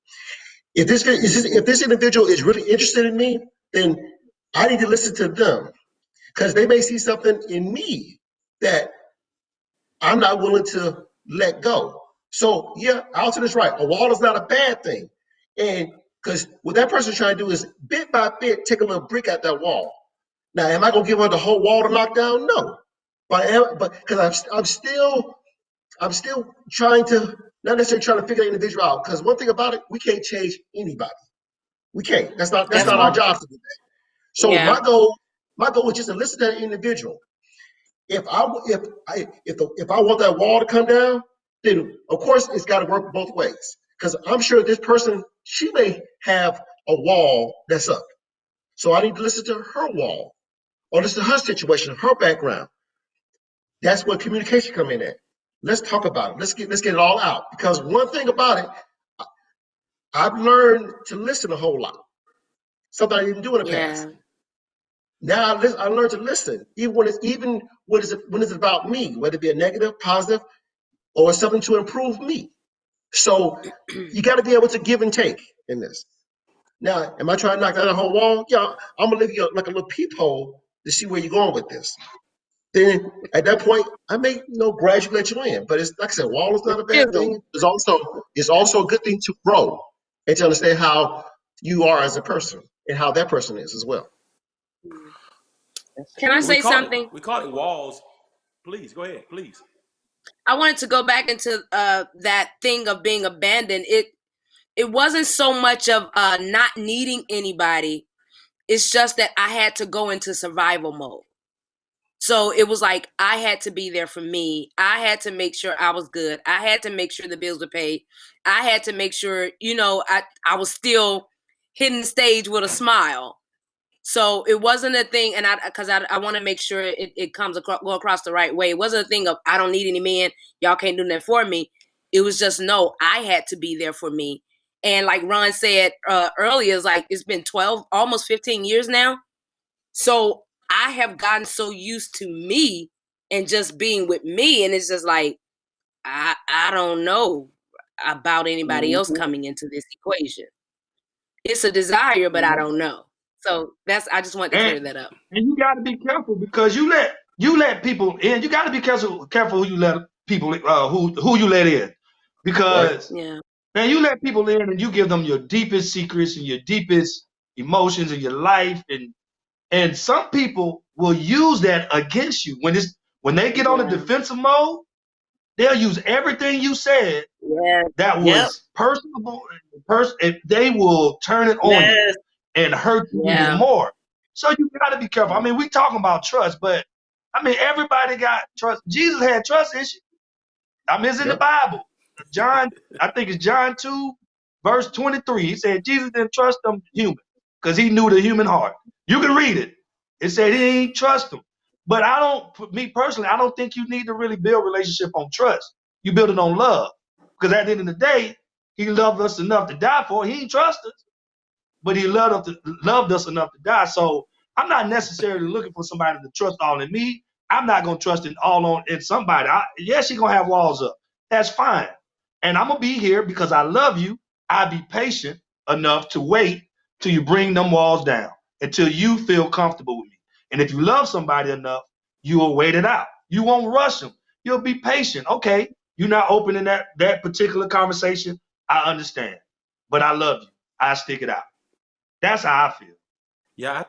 Speaker 4: If this individual is really interested in me, then I need to listen to them because they may see something in me that I'm not willing to let go. So yeah, Alton is right. A wall is not a bad thing. And because what that person's trying to do is bit by bit take a little brick at that wall. Now, am I gonna give her the whole wall to knock down? No. But because I'm still trying to not necessarily trying to figure the individual out. Because one thing about it, we can't change anybody. We can't. That's not
Speaker 2: That's
Speaker 4: our
Speaker 2: right.
Speaker 4: job to do that. So
Speaker 3: Yeah.
Speaker 4: my goal is just to listen to that individual. If I want that wall to come down, then of course it's got to work both ways. Because I'm sure this person, she may have a wall that's up. So I need to listen to her wall or listen to her situation, her background. That's where communication come in at. Let's talk about it. Let's get it all out. Because one thing about it, I've learned to listen a whole lot. Something I didn't do in the past.
Speaker 3: Yeah.
Speaker 4: Now I learned to listen, even when it's about me, whether it be a negative, positive, or something to improve me. So you got to be able to give and take in this. Now, am I trying to knock down the whole wall? Yeah, I'm gonna leave you like a little peephole to see where you're going with this. Then at that point, I may gradually let you in. But it's like I said, wall is not a bad
Speaker 3: Chisel.
Speaker 4: thing. It's also a good thing to grow and to understand how you are as a person and how that person is as well.
Speaker 3: Can I say something?
Speaker 1: We call it walls. Please go ahead, please.
Speaker 3: I wanted to go back into that thing of being abandoned. It wasn't so much of not needing anybody. It's just that I had to go into survival mode. So it was like I had to be there for me. I had to make sure I was good. I had to make sure the bills were paid. I had to make sure, I was still hitting the stage with a smile. So it wasn't a thing, and I want to make sure it go across the right way. It wasn't a thing of I don't need any men. Y'all can't do that for me. It was just no, I had to be there for me. And like Ron said earlier, it's like it's been 12, almost 15 years now. So I have gotten so used to me and just being with me, and it's just like I don't know about anybody else coming into this equation. It's a desire, but I don't know. So I just wanted to clear that up.
Speaker 5: And you got to be careful because you let people in. You got to be careful who you let people who you let in, because
Speaker 3: Yeah.
Speaker 5: man, you let people in and you give them your deepest secrets and your deepest emotions in your life, and some people will use that against you when they get on a defensive mode. They'll use everything you said that was personable, and they will turn it on you and hurt you even more. So you got to be careful. I mean, we talking about trust, but I mean, everybody got trust. Jesus had trust issues. I mean, it's in the Bible. John, I think it's John 2, verse 23. He said Jesus didn't trust them human because he knew the human heart. You can read it. It said he didn't trust them. But me personally, I don't think you need to really build a relationship on trust. You build it on love. Because at the end of the day, he loved us enough to die for it. He didn't trust us, but he loved us enough to die. So I'm not necessarily looking for somebody to trust all in me. I'm not going to trust it all in somebody. Yes, she's going to have walls up. That's fine. And I'm going to be here because I love you. I'll be patient enough to wait till you bring them walls down, until you feel comfortable with me. And if you love somebody enough, you will wait it out. You won't rush them. You'll be patient. Okay, you're not opening that particular conversation. I understand. But I love you. I stick it out. That's how I feel.
Speaker 1: Yeah,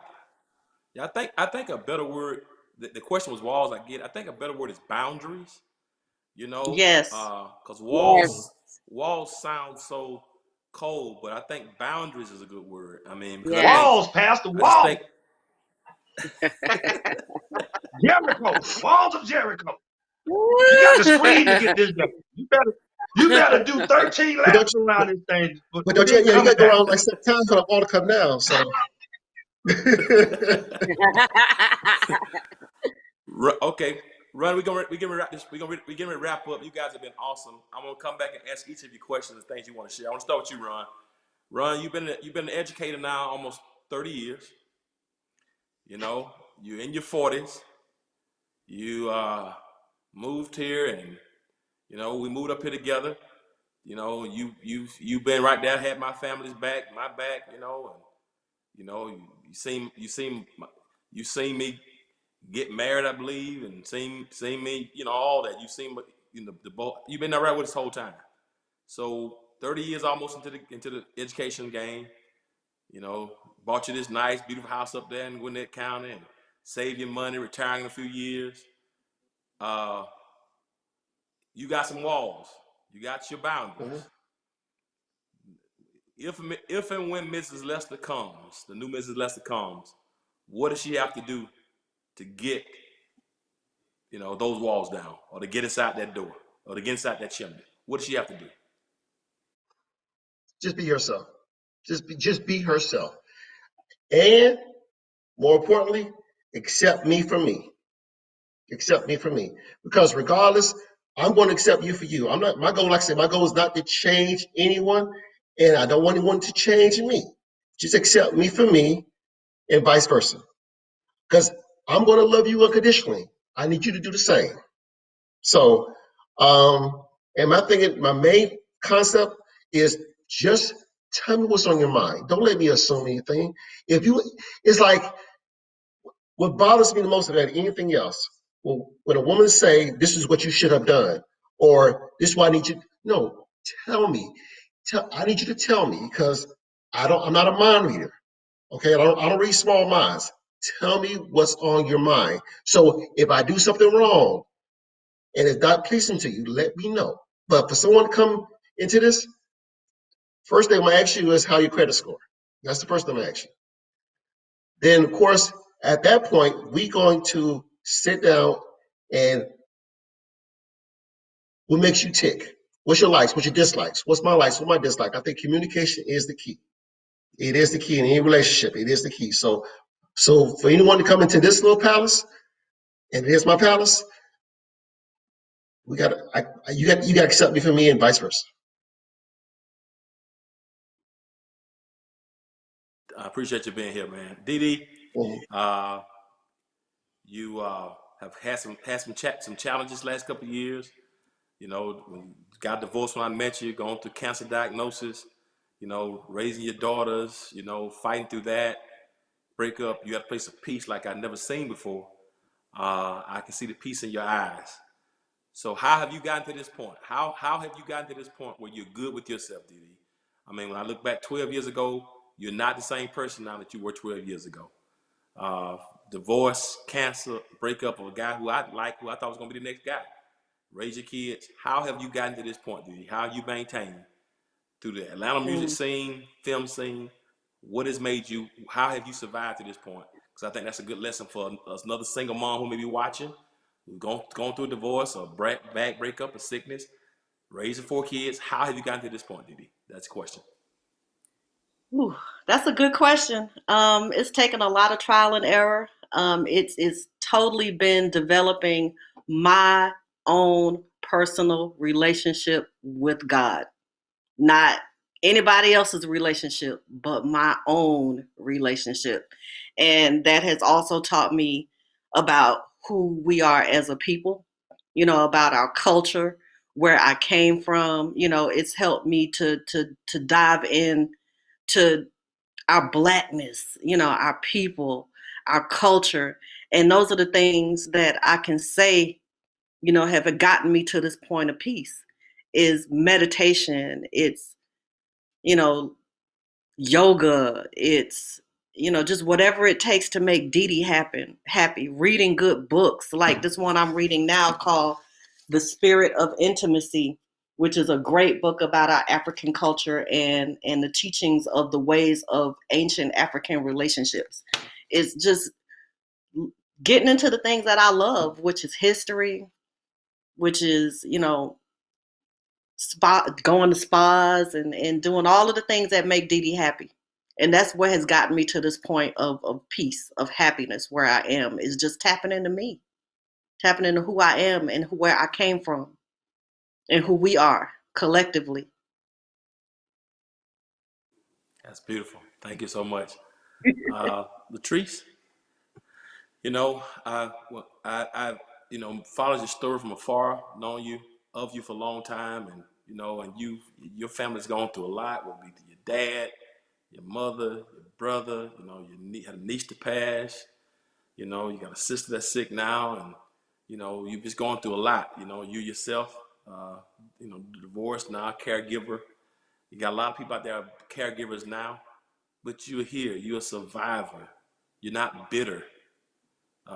Speaker 1: I think a better word. The question was walls. I think a better word is boundaries.
Speaker 2: Yes.
Speaker 1: Because walls sound so cold, but I think boundaries is a good word. I mean, because
Speaker 5: Walls, Pastor,
Speaker 1: I just
Speaker 5: walls.
Speaker 1: think
Speaker 5: Jericho, walls of Jericho. You got to scream to get this done. You better. You gotta do 13
Speaker 4: But
Speaker 5: laps
Speaker 4: don't you?
Speaker 5: around this thing,
Speaker 4: But
Speaker 5: and
Speaker 4: don't you?
Speaker 5: then
Speaker 4: Yeah, you
Speaker 5: come
Speaker 4: got to go
Speaker 5: back.
Speaker 4: around like 7 times for the ball to come down. So.
Speaker 1: Okay, Ron, we gonna wrap this. We gonna wrap up. You guys have been awesome. I'm gonna come back and ask each of you questions and things you want to share. I want to start with you, Ron. Ron, you've been an educator now almost 30 years. You know, you're in your 40s. You moved here, and you know we moved up here together. You know, you've been right there, had my family's back, my back. You know, and you know you seen me get married, I believe, and seen me, you know, all that. You've seen, you know, you've been around with us the whole time. So 30 years almost into the education game. You know, bought you this nice, beautiful house up there in Gwinnett County, and save your money, retiring in a few years. Uh, you got some walls. You got your boundaries. If and when Mrs. Lester comes, the new Mrs. Lester comes, what does she have to do to get, you know, those walls down, or to get inside that door, or to get inside that chimney? What does she have to do?
Speaker 4: Just be yourself. Just be herself. And more importantly, accept me for me. Accept me for me. Because regardless, I'm going to accept you for you. I'm not my goal, like I said, my goal is not to change anyone, and I don't want anyone to change me. Just accept me for me and vice versa. Because I'm going to love you unconditionally. I need you to do the same. So, and my main concept is just tell me what's on your mind. Don't let me assume anything. If you, it's like what bothers me the most than anything else. When a woman say, "This is what you should have done," or "This is what I need you," no, tell me. I need you to tell me because I'm not a mind reader. Okay, I don't read small minds. Tell me what's on your mind. So if I do something wrong, and it's not pleasing to you, let me know. But for someone to come into this, first thing I'm gonna ask you is how your credit score. That's the first thing I'm gonna ask you. Then, of course, at that point, we're going to sit down and what makes you tick? What's your likes? What's your dislikes? What's my likes? What's my dislike? I think communication is the key. It is the key in any relationship. It is the key. So for anyone to come into this little palace, and here's my palace, you got to accept me for me and vice versa.
Speaker 1: I appreciate you being here, man. Dee Dee,
Speaker 4: Mhm.
Speaker 1: uh, you have had some challenges last couple of years. You know, when you got divorced when I met you, going through cancer diagnosis, you know, raising your daughters, you know, fighting through that breakup. You had a place of peace like I'd never seen before. I can see the peace in your eyes. So how have you gotten to this point? How have you gotten to this point where you're good with yourself, Dee Dee? I mean, when I look back 12 years ago, you're not the same person now that you were 12 years ago. Uh, Divorce, cancer, breakup of a guy who I thought was going to be the next guy. Raise your kids. How have you gotten to this point, Dee Dee? How have you maintained through the Atlanta music
Speaker 2: Mm.
Speaker 1: scene, film scene? What has made you, how have you survived to this point? Because I think that's a good lesson for another single mom who may be watching, who's going through a divorce or bad breakup or sickness, raising 4 kids. How have you gotten to this point, Dee Dee? That's the question.
Speaker 2: Ooh, that's a good question. It's taken a lot of trial and error. It's totally been developing my own personal relationship with God, not anybody else's relationship, but my own relationship. And that has also taught me about who we are as a people, about our culture, where I came from. It's helped me to dive in to our blackness, our people, our culture. And those are the things that I can say, have gotten me to this point of peace is meditation. It's, you know, yoga. It's, just whatever it takes to make Dee Dee happy. Reading good books like this one I'm reading now called The Spirit of Intimacy, which is a great book about our African culture and the teachings of the ways of ancient African relationships. It's just getting into the things that I love, which is history, which is, going to spas and doing all of the things that make Dee Dee happy. And that's what has gotten me to this point of peace, of happiness, where I am, is just tapping into me, tapping into who I am and where I came from and who we are collectively.
Speaker 1: That's beautiful. Thank you so much. Latrice, I followed your story from afar, known of you for a long time, and your family's gone through a lot. With your dad, your mother, your brother. You had a niece to pass. You got a sister that's sick now, and you've just gone through a lot. You yourself, divorced now, caregiver. You got a lot of people out there, caregivers now, but you're here. You're a survivor. You're not bitter.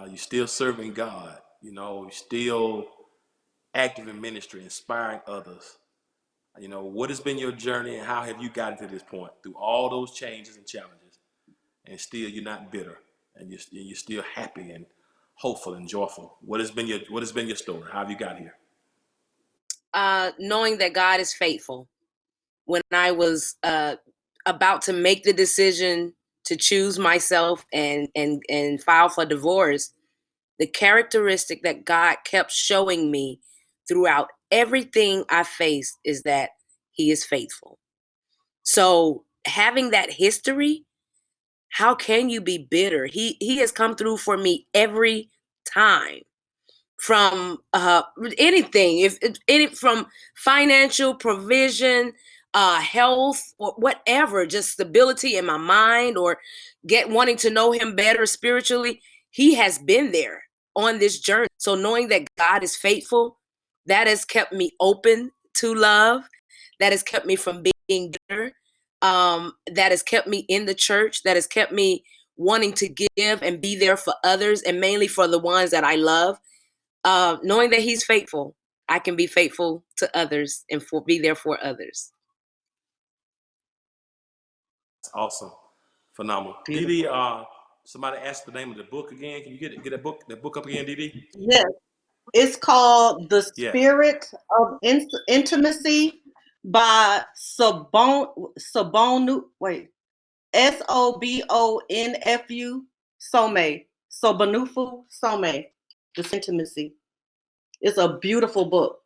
Speaker 1: You're still serving God. You're still active in ministry, inspiring others. What has been your journey, and how have you gotten to this point through all those changes and challenges? And still, you're not bitter, and you're still happy and hopeful and joyful. What has been your story? How have you got here?
Speaker 3: Knowing that God is faithful. When I was about to make the decision to choose myself and file for divorce, the characteristic that God kept showing me throughout everything I faced is that He is faithful. So having that history, how can you be bitter? He has come through for me every time. From anything, from financial provision, health, or whatever, just stability in my mind, or wanting to know Him better spiritually. He has been there on this journey. So knowing that God is faithful, that has kept me open to love. That has kept me from being bitter. That has kept me in the church. That has kept me wanting to give and be there for others, and mainly for the ones that I love. Knowing that He's faithful, I can be faithful to others and be there for others.
Speaker 1: That's awesome. Phenomenal.
Speaker 2: Beautiful.
Speaker 1: Dee Dee, somebody asked the name of the book again. Can you get that book up again, Dee Dee?
Speaker 2: Yes, it's called The
Speaker 1: Yeah.
Speaker 2: Spirit of Intimacy by Sobonfu. Wait, Sobonfu Some. This Intimacy. It's a beautiful book.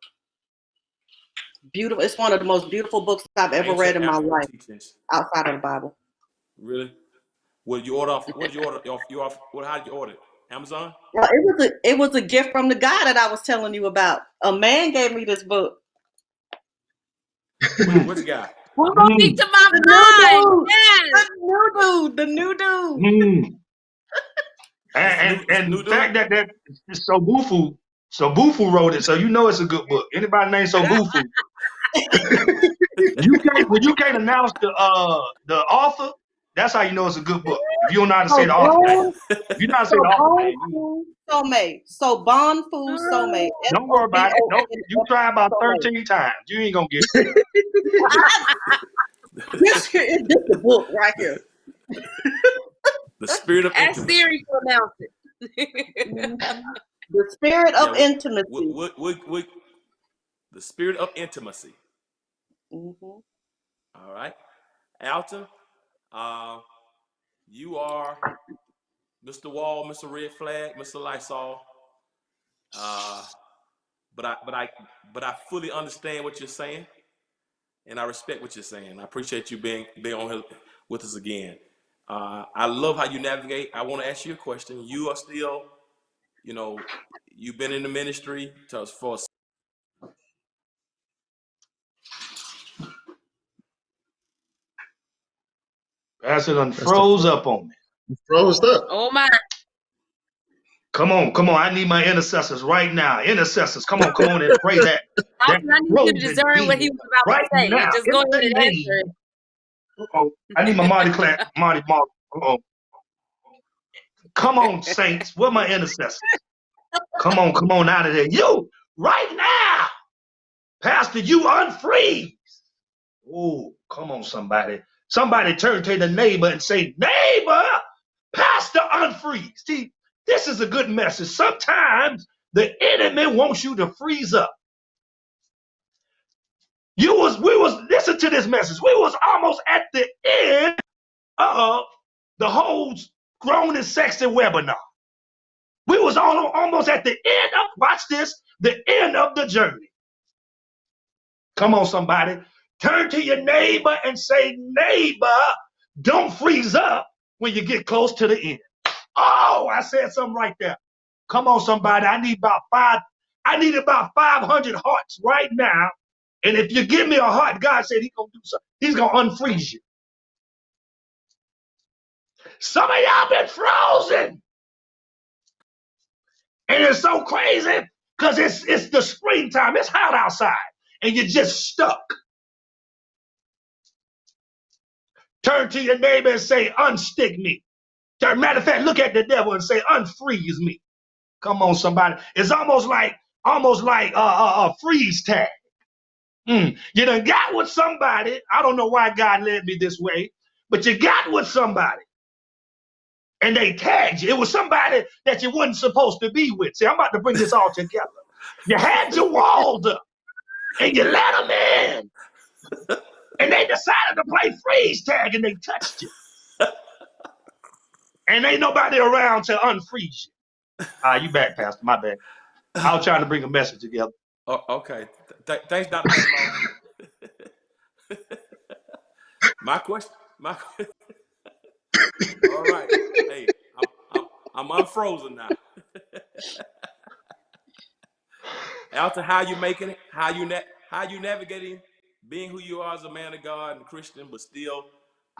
Speaker 2: Beautiful. It's one of the most beautiful books I've ever read in my life, outside of the Bible.
Speaker 1: Really? What did you order off? What did you order off? How did you order it? Amazon?
Speaker 2: Well, it was a gift from the guy that I was telling you about. A man gave me this book.
Speaker 1: Which guy?
Speaker 3: Speak to my mind. Yes.
Speaker 2: The new dude.
Speaker 5: And the fact that Sobonfu wrote it, so you know it's a good book. Anybody named Sobonfu. When you can't announce the author, that's how you know it's a good book. If you don't know how to say the author name. If you know how to say the author name.
Speaker 2: Sobonfu Some.
Speaker 5: Don't worry about it. You try about 13 times. You ain't gonna get it.
Speaker 2: This is the book right here.
Speaker 1: The Spirit of
Speaker 3: Ask
Speaker 1: Intimacy.
Speaker 3: Siri to announce it.
Speaker 2: The Spirit of Intimacy.
Speaker 1: The Spirit of Intimacy.
Speaker 2: Mm-hmm.
Speaker 1: All right. Alton, you are Mr. Wall, Mr. Red Flag, Mr. Lysol. But I fully understand what you're saying, and I respect what you're saying. I appreciate you being on here with us again. I love how you navigate. I want to ask you a question. You are still, you've been in the ministry for
Speaker 5: Pastor done froze up on me.
Speaker 4: Froze up.
Speaker 3: Oh my.
Speaker 5: Come on. I need my intercessors right now. Intercessors, come on and pray that.
Speaker 3: I need you to discern what he was about
Speaker 5: right
Speaker 3: to say.
Speaker 5: now,
Speaker 3: Just go ahead and answer it.
Speaker 5: I need my Marty Mark. Come on, saints. Where my intercessors? Come on out of there. You, right now. Pastor, you unfreeze. Oh, come on, somebody. Somebody turn to the neighbor and say, neighbor, Pastor unfreeze. See, this is a good message. Sometimes the enemy wants you to freeze up. we was, listen to this message. We was almost at the end of the whole grown and sexy webinar. We was almost at the end of, watch this, the end of the journey. Come on, somebody. Turn to your neighbor and say, neighbor, don't freeze up when you get close to the end. Oh, I said something right there. Come on, somebody. I need about 500 hearts right now. And if you give me a heart, God said he's gonna do something. He's gonna unfreeze you. Some of y'all been frozen. And it's so crazy because it's the springtime. It's hot outside. And you're just stuck. Turn to your neighbor and say, unstick me. Matter of fact, look at the devil and say, unfreeze me. Come on, somebody. It's almost like a freeze tag. You done got with somebody. I don't know why God led me this way, but you got with somebody and they tagged you. It was somebody that you wasn't supposed to be with. See, I'm about to bring this all together. You had your walls up and you let them in. And they decided to play freeze tag and they touched you. And ain't nobody around to unfreeze you. You back, Pastor. My bad. I was trying to bring a message together.
Speaker 1: Oh, okay. Thanks, Dr. My question. All right. Hey, I'm unfrozen now. Alton, how you making it? How you navigating being who you are as a man of God and Christian, but still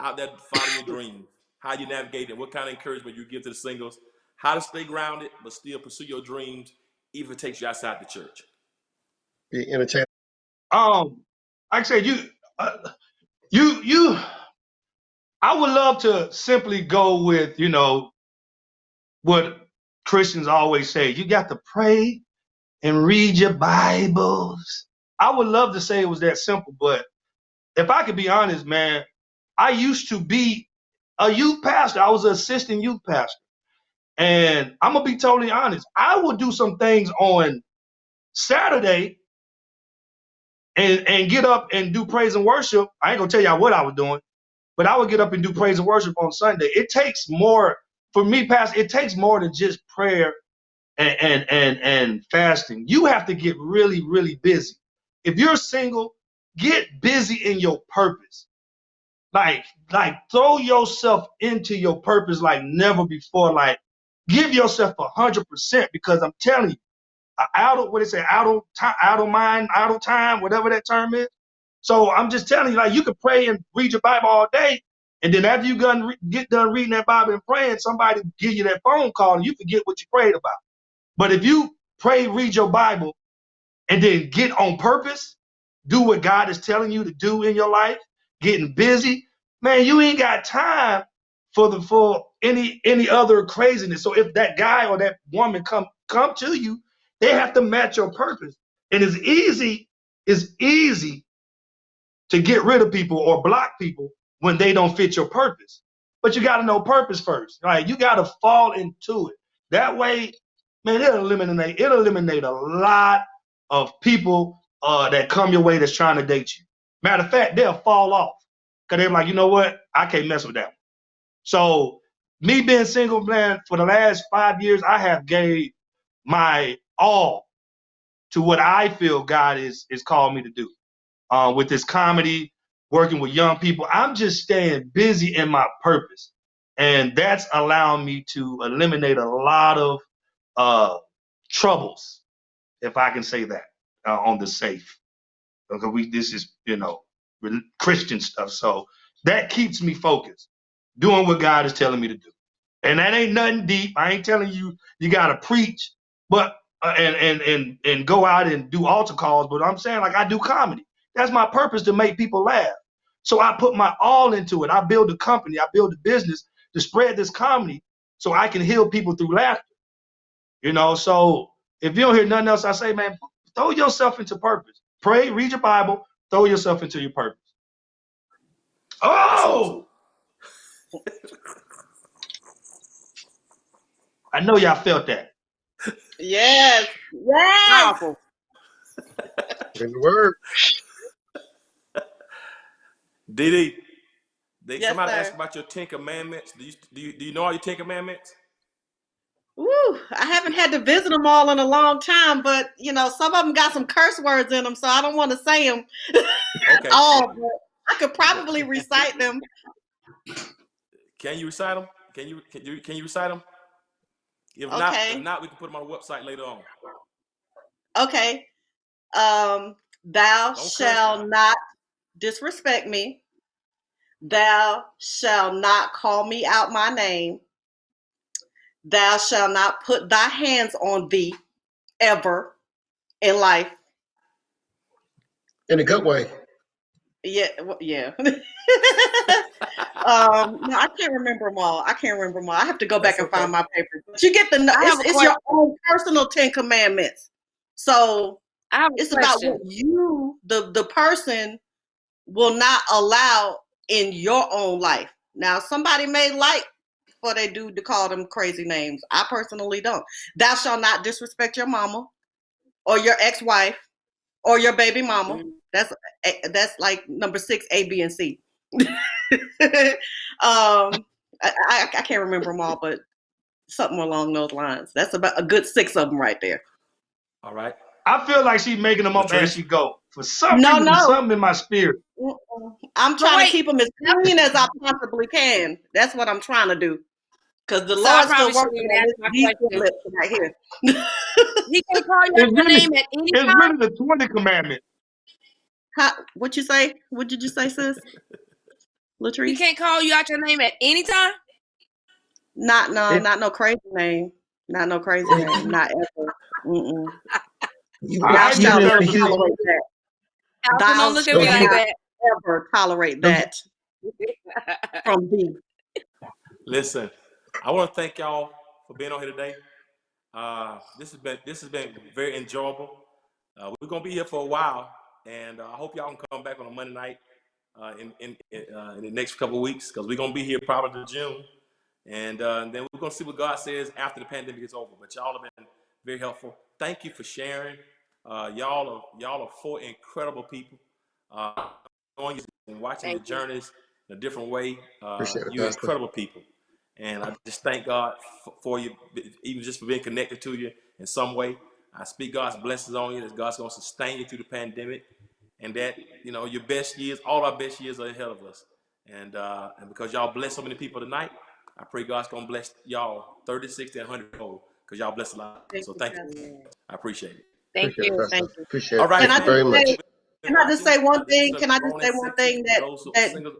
Speaker 1: out there following your dreams? How you navigate it? What kind of encouragement you give to the singles? How to stay grounded, but still pursue your dreams, even if it takes you outside the church?
Speaker 4: Be entertaining.
Speaker 5: Like I said, I would love to simply go with, what Christians always say. You got to pray and read your Bibles. I would love to say it was that simple, but if I could be honest, man, I used to be a youth pastor. I was an assistant youth pastor. And I'm going to be totally honest. I would do some things on Saturday and get up and do praise and worship. I ain't going to tell y'all what I was doing, but I would get up and do praise and worship on Sunday. It takes more, for me, Pastor, it takes more than just prayer and fasting. You have to get really, really busy. If you're single, get busy in your purpose. Like throw yourself into your purpose like never before. Like give yourself 100% because I'm telling you, idle mind, idle time, whatever that term is. So I'm just telling you, like you can pray and read your Bible all day, and then after you get done reading that Bible and praying, somebody give you that phone call and you forget what you prayed about. But if you pray, read your Bible, and then get on purpose, do what God is telling you to do in your life, getting busy, man, you ain't got time for any other craziness. So if that guy or that woman come to you, they have to match your purpose. And it's easy to get rid of people or block people when they don't fit your purpose. But you got to know purpose first, right? You got to fall into it. That way, man, it'll eliminate a lot of people that come your way that's trying to date you. Matter of fact, they'll fall off because they're like, you know what? I can't mess with that one. So me being single, man, for the last 5 years, I have gave my all to what I feel God is called me to do. With this comedy, working with young people, I'm just staying busy in my purpose. And that's allowing me to eliminate a lot of troubles, if I can say that, on the safe. Because this is, Christian stuff. So that keeps me focused, doing what God is telling me to do. And that ain't nothing deep. I ain't telling you got to preach, but and go out and do altar calls. But I'm saying, like, I do comedy. That's my purpose, to make people laugh. So I put my all into it. I build a company. I build a business to spread this comedy so I can heal people through laughter. So if you don't hear nothing else I say, man, throw yourself into purpose. Pray, read your Bible, throw yourself into your purpose. Oh! I know y'all felt that.
Speaker 2: Yes.
Speaker 3: Yes.
Speaker 2: Powerful.
Speaker 4: In the word.
Speaker 1: Dee Dee,
Speaker 2: Yes,
Speaker 1: somebody asked
Speaker 2: sir.
Speaker 1: about your 10 Commandments. Do you know all your 10 Commandments?
Speaker 2: Woo, I haven't had to visit them all in a long time, but some of them got some curse words in them, so I don't want to say them
Speaker 1: Okay.
Speaker 2: all. But I could probably recite them.
Speaker 1: Can you recite them? Can you recite them? If
Speaker 2: Okay.
Speaker 1: not, we can put them on the website later on.
Speaker 2: Okay. Thou
Speaker 1: Don't cuss
Speaker 2: shalt
Speaker 1: now.
Speaker 2: not disrespect me. Thou shalt not call me out my name. Thou shalt not put thy hands on thee ever in life.
Speaker 4: In a good way.
Speaker 2: Yeah, yeah. No, I can't remember them all. I have to go back
Speaker 1: That's
Speaker 2: and
Speaker 1: okay.
Speaker 2: find my papers. But you get the.
Speaker 3: I have a
Speaker 2: It's your own personal 10 Commandments. So
Speaker 3: I have a
Speaker 2: it's about
Speaker 3: question.
Speaker 2: what you, the person, will not allow in your own life. Now, somebody may like for they do to call them crazy names. I personally don't. Thou shalt not disrespect your mama or your ex-wife or your baby mama. That's like number 6, A, B, and C. I can't remember them all, but something along those lines. That's about a good 6 of them right there.
Speaker 1: All right.
Speaker 5: I feel like she's making them up as
Speaker 1: Latrice?
Speaker 5: she go. For some
Speaker 2: No,
Speaker 5: reason, there's
Speaker 2: no.
Speaker 5: something in my spirit.
Speaker 2: I'm
Speaker 3: So
Speaker 2: trying to
Speaker 3: wait,
Speaker 2: keep them as clean as I possibly can. That's what I'm trying to do. Because the
Speaker 3: so I
Speaker 2: Lord's still
Speaker 3: probably shouldn't
Speaker 2: working
Speaker 3: even
Speaker 2: on
Speaker 3: ask
Speaker 2: this
Speaker 3: my
Speaker 2: these
Speaker 3: question.
Speaker 2: lips right here.
Speaker 3: He can call you out
Speaker 5: It's
Speaker 3: your
Speaker 5: really,
Speaker 3: name at any
Speaker 5: it's
Speaker 3: time.
Speaker 5: really the 20 commandment.
Speaker 2: What you say? What did you say, sis?
Speaker 3: He
Speaker 2: Latrice?
Speaker 3: can't call you out your name at any time.
Speaker 2: Not
Speaker 4: It,
Speaker 2: no crazy name. Not no crazy
Speaker 4: it,
Speaker 2: name. Not ever. Mm-mm.
Speaker 4: even,
Speaker 2: Thou
Speaker 5: I
Speaker 4: even
Speaker 2: shalt
Speaker 5: just
Speaker 4: in
Speaker 2: never
Speaker 5: better
Speaker 4: the
Speaker 5: believe.
Speaker 2: tolerate that.
Speaker 3: Alpha,
Speaker 2: Thou
Speaker 3: don't look at
Speaker 4: no,
Speaker 3: me
Speaker 2: shalt
Speaker 3: like
Speaker 4: you,
Speaker 2: not
Speaker 3: that.
Speaker 2: ever tolerate
Speaker 4: no, you,
Speaker 2: that from thee.
Speaker 1: Listen, I want to thank y'all for being on here today. This has been very enjoyable. We're gonna be here for a while, and I hope y'all can come back on a Monday night in the next couple of weeks, because we're gonna be here probably to June, and then we're gonna see what God says after the pandemic is over. But y'all have been very helpful. Thank you for sharing. Y'all are 4 incredible people. Going and watching your
Speaker 3: Thank you.
Speaker 1: journeys in a different way.
Speaker 4: appreciate it,
Speaker 1: You're
Speaker 4: Pastor.
Speaker 1: incredible people. And I just thank God for you, even just for being connected to you in some way. I speak God's blessings on you, that God's going to sustain you through the pandemic, and that, your best years, all our best years are ahead of us. And because y'all bless so many people tonight, I pray God's going to bless y'all 30, 60, and 100-fold, because y'all bless a lot.
Speaker 2: Thank
Speaker 1: So
Speaker 2: you,
Speaker 1: thank you.
Speaker 2: Pastor.
Speaker 1: I appreciate it.
Speaker 3: Thank
Speaker 4: Appreciate it,
Speaker 3: you.
Speaker 4: Pastor.
Speaker 2: Thank you.
Speaker 4: Appreciate
Speaker 1: All
Speaker 4: it.
Speaker 1: right,
Speaker 2: Can I
Speaker 4: Thank you
Speaker 2: just
Speaker 1: man.
Speaker 4: very
Speaker 2: say?
Speaker 4: much.
Speaker 1: Been
Speaker 2: Can I just
Speaker 1: watching.
Speaker 2: say one
Speaker 1: This is
Speaker 2: thing?
Speaker 1: a
Speaker 2: Can I just
Speaker 1: grown
Speaker 2: say
Speaker 1: and
Speaker 2: one
Speaker 1: sexy
Speaker 2: thing
Speaker 1: for those
Speaker 2: that
Speaker 1: single.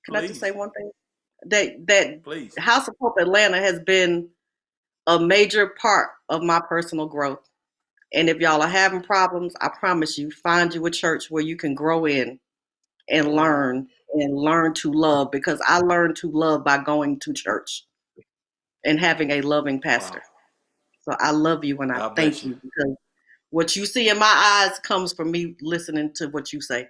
Speaker 2: Can I just say
Speaker 1: Please,
Speaker 2: one thing? That
Speaker 1: please.
Speaker 2: House of Hope Atlanta has been a major part of my personal growth. And if y'all are having problems, I promise you, find you a church where you can grow in and learn to love, because I learned to love by going to church and having a loving
Speaker 1: Wow.
Speaker 2: pastor. So I love you and I
Speaker 1: God bless
Speaker 2: thank
Speaker 1: you.
Speaker 2: you, because what you see in my eyes comes from me listening to what you say.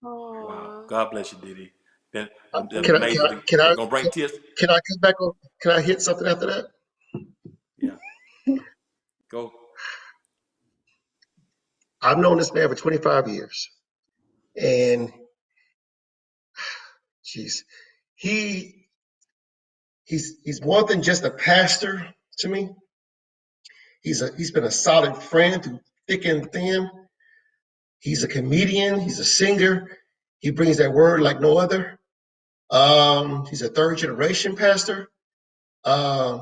Speaker 1: Wow.
Speaker 3: Aww.
Speaker 1: God bless you, Diddy. Been
Speaker 4: Can I, can I,
Speaker 1: amazing.
Speaker 4: can I,
Speaker 1: Gonna bring tears.
Speaker 4: can I come back on? Can I hit something after that?
Speaker 1: Yeah. Go.
Speaker 4: I've known this man for 25 years, and geez, he he's more than just a pastor to me. He's been a solid friend through thick and thin. He's a comedian. He's a singer. He brings that word like no other. He's a third generation pastor. Uh,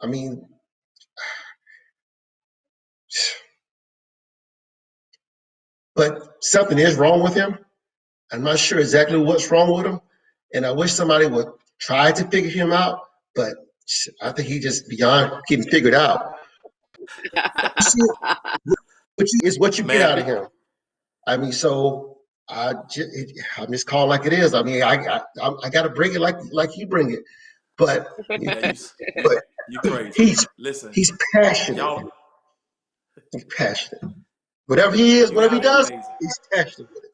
Speaker 4: I mean, but something is wrong with him. I'm not sure exactly what's wrong with him, and I wish somebody would try to figure him out. But I think he's just beyond getting figured out. See, what you get
Speaker 1: Man,
Speaker 4: out of him. I mean, so I'm just calling like it is. I mean, I got to bring it like you bring it, but
Speaker 1: man,
Speaker 4: but
Speaker 1: you crazy.
Speaker 4: he's
Speaker 1: Listen,
Speaker 4: he's passionate.
Speaker 1: y'all,
Speaker 4: He's passionate. Whatever he is,
Speaker 1: you
Speaker 4: whatever he
Speaker 1: guys are
Speaker 4: does,
Speaker 1: amazing.
Speaker 4: he's passionate with it.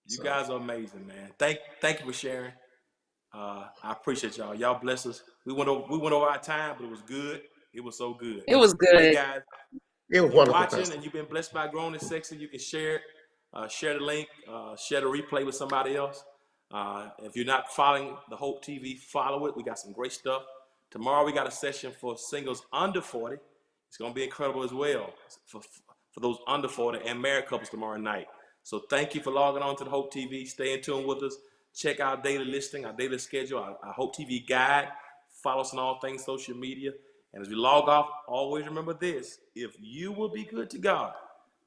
Speaker 1: You
Speaker 4: So
Speaker 1: guys are amazing, man. Thank you for sharing. I appreciate y'all. Y'all bless us. We went over our time, but it was good. It was so good.
Speaker 3: It was
Speaker 1: Hey
Speaker 3: good.
Speaker 1: guys,
Speaker 4: it was
Speaker 1: if you're
Speaker 4: wonderful,
Speaker 1: watching
Speaker 4: Pastor.
Speaker 1: and you've been blessed by Grown and Sexy, you can share it. share the link, share the replay with somebody else. If you're not following the Hope TV, follow it. We got some great stuff. Tomorrow we got a session for singles under 40. It's going to be incredible as well for those under 40 and married couples tomorrow night. So thank you for logging on to the Hope TV. Stay in tune with us. Check our daily listing, our daily schedule, our Hope TV guide. Follow us on all things social media. And as we log off, always remember this: if you will be good to God,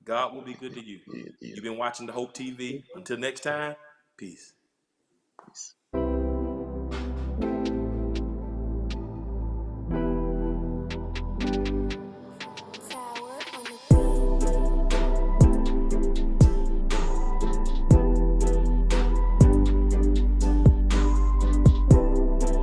Speaker 1: God will be good to you. You've been watching the Hope TV. Until next time, peace.
Speaker 4: Peace.